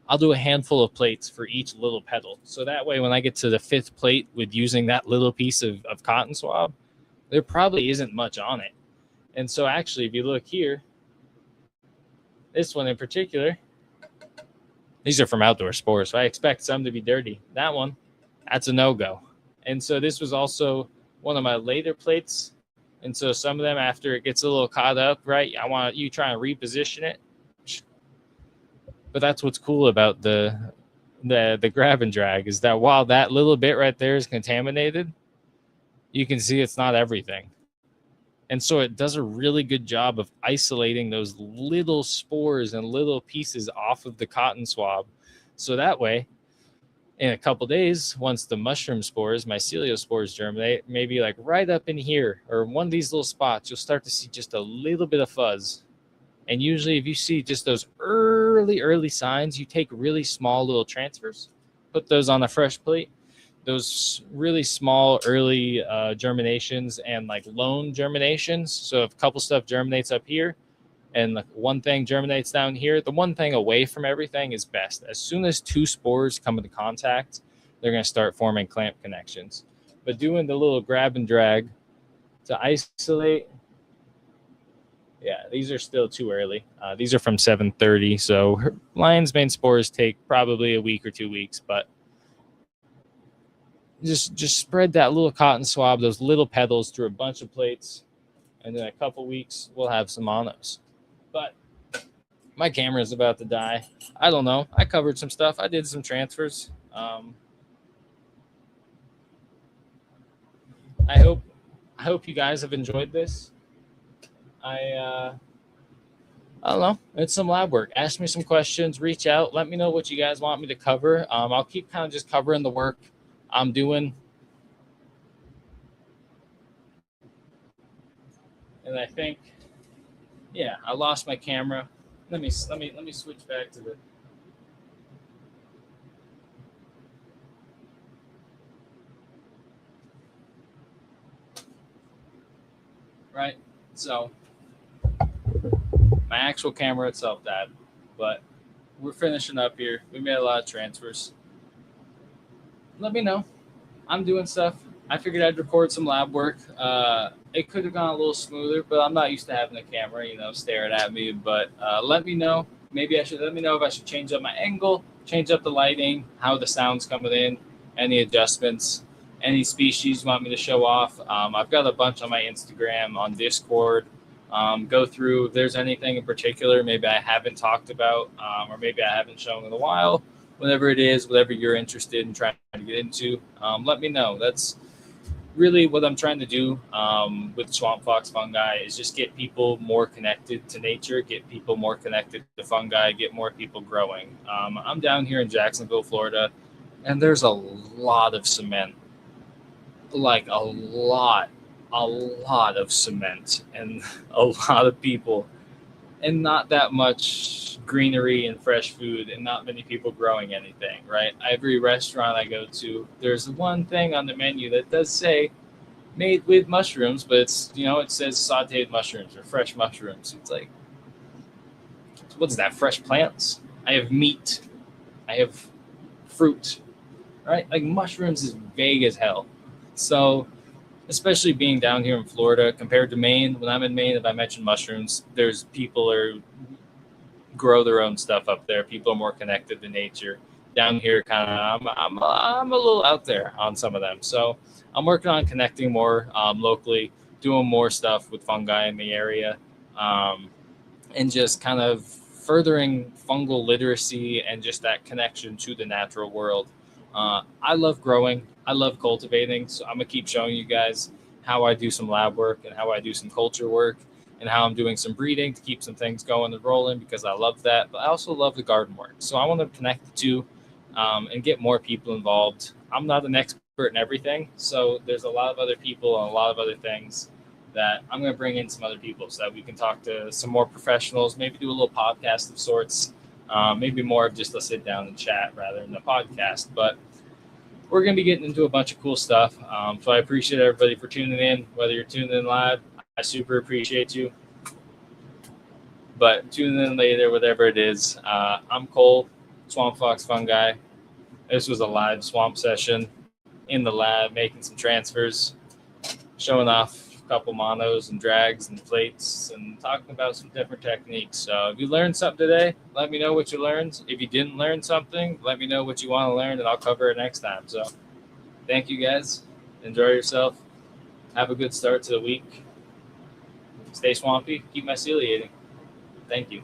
I'll do a handful of plates for each little petal. So that way, when I get to the 5th plate with using that little piece of cotton swab, there probably isn't much on it. And so actually, if you look here, this one in particular, these are from outdoor spores, so I expect some to be dirty. That one, that's a no-go. And so this was also one of my later plates. And so some of them, after it gets a little caught up, right, I want you try and reposition it. But that's what's cool about the grab and drag, is that while that little bit right there is contaminated, you can see it's not everything. And so it does a really good job of isolating those little spores and little pieces off of the cotton swab. So that way, in a couple days, once the mushroom spores, mycelial spores, germinate, maybe like right up in here or one of these little spots, you'll start to see just a little bit of fuzz. And usually if you see just those early signs, you take really small little transfers, put those on a fresh plate. Those really small early germinations and like lone germinations. So if a couple stuff germinates up here and like one thing germinates down here, the one thing away from everything is best. As soon as 2 spores come into contact, they're going to start forming clamp connections. But doing the little grab and drag to isolate, yeah, these are still too early. These are from 730. So lion's mane spores take probably a week or 2 weeks, but just spread that little cotton swab, those little petals, through a bunch of plates, and in a couple weeks we'll have some monos. But my camera is about to die. I don't know. I covered some stuff. I did some transfers. I hope you guys have enjoyed this. I don't know. It's some lab work. Ask me some questions. Reach out. Let me know what you guys want me to cover. I'll keep kind of just covering the work I'm doing. And I think, yeah, I lost my camera. Let me switch back to the. Right. So my actual camera itself died, but we're finishing up here. We made a lot of transfers. Let me know. I'm doing stuff. I figured I'd record some lab work. It could have gone a little smoother, but I'm not used to having a camera, staring at me. But let me know. Let me know if I should change up my angle, change up the lighting, how the sound's coming in, any adjustments, any species you want me to show off. I've got a bunch on my Instagram, on Discord. Go through if there's anything in particular maybe I haven't talked about, or maybe I haven't shown in a while. Whatever it is, whatever you're interested in trying to get into, let me know. That's really what I'm trying to do with Swamp Fox Fungi, is just get people more connected to nature, get people more connected to fungi, get more people growing. I'm down here in Jacksonville, Florida, and there's a lot of cement, like a lot of cement, and a lot of people, and not that much greenery and fresh food, and not many people growing anything, right? Every restaurant I go to, there's one thing on the menu that does say made with mushrooms, but it's, it says sauteed mushrooms or fresh mushrooms. It's like, what's that? Fresh plants? I have meat. I have fruit, right? Like mushrooms is vague as hell. So especially being down here in Florida compared to Maine, when I'm in Maine, if I mention mushrooms, there's people grow their own stuff up there. People are more connected to nature. Down here, kind of, I'm a little out there on some of them. So I'm working on connecting more locally, doing more stuff with fungi in the area, and just kind of furthering fungal literacy and just that connection to the natural world. I love growing. I love cultivating. So I'm going to keep showing you guys how I do some lab work and how I do some culture work, and how I'm doing some breeding to keep some things going and rolling, because I love that. But I also love the garden work. So I want to connect the two, and get more people involved. I'm not an expert in everything, so there's a lot of other people and a lot of other things that I'm going to bring in some other people so that we can talk to some more professionals, maybe do a little podcast of sorts, maybe more of just a sit down and chat rather than a podcast. But we're going to be getting into a bunch of cool stuff. So I appreciate everybody for tuning in, whether you're tuning in live. I super appreciate you. But tune in later, whatever it is. I'm Cole, Swamp Fox Fungi. This was a live swamp session in the lab, making some transfers, showing off a couple monos and drags and plates, and talking about some different techniques. So if you learned something today, let me know what you learned. If you didn't learn something, let me know what you want to learn, and I'll cover it next time. So thank you, guys. Enjoy yourself. Have a good start to the week. Stay swampy. Keep myceliating. Thank you.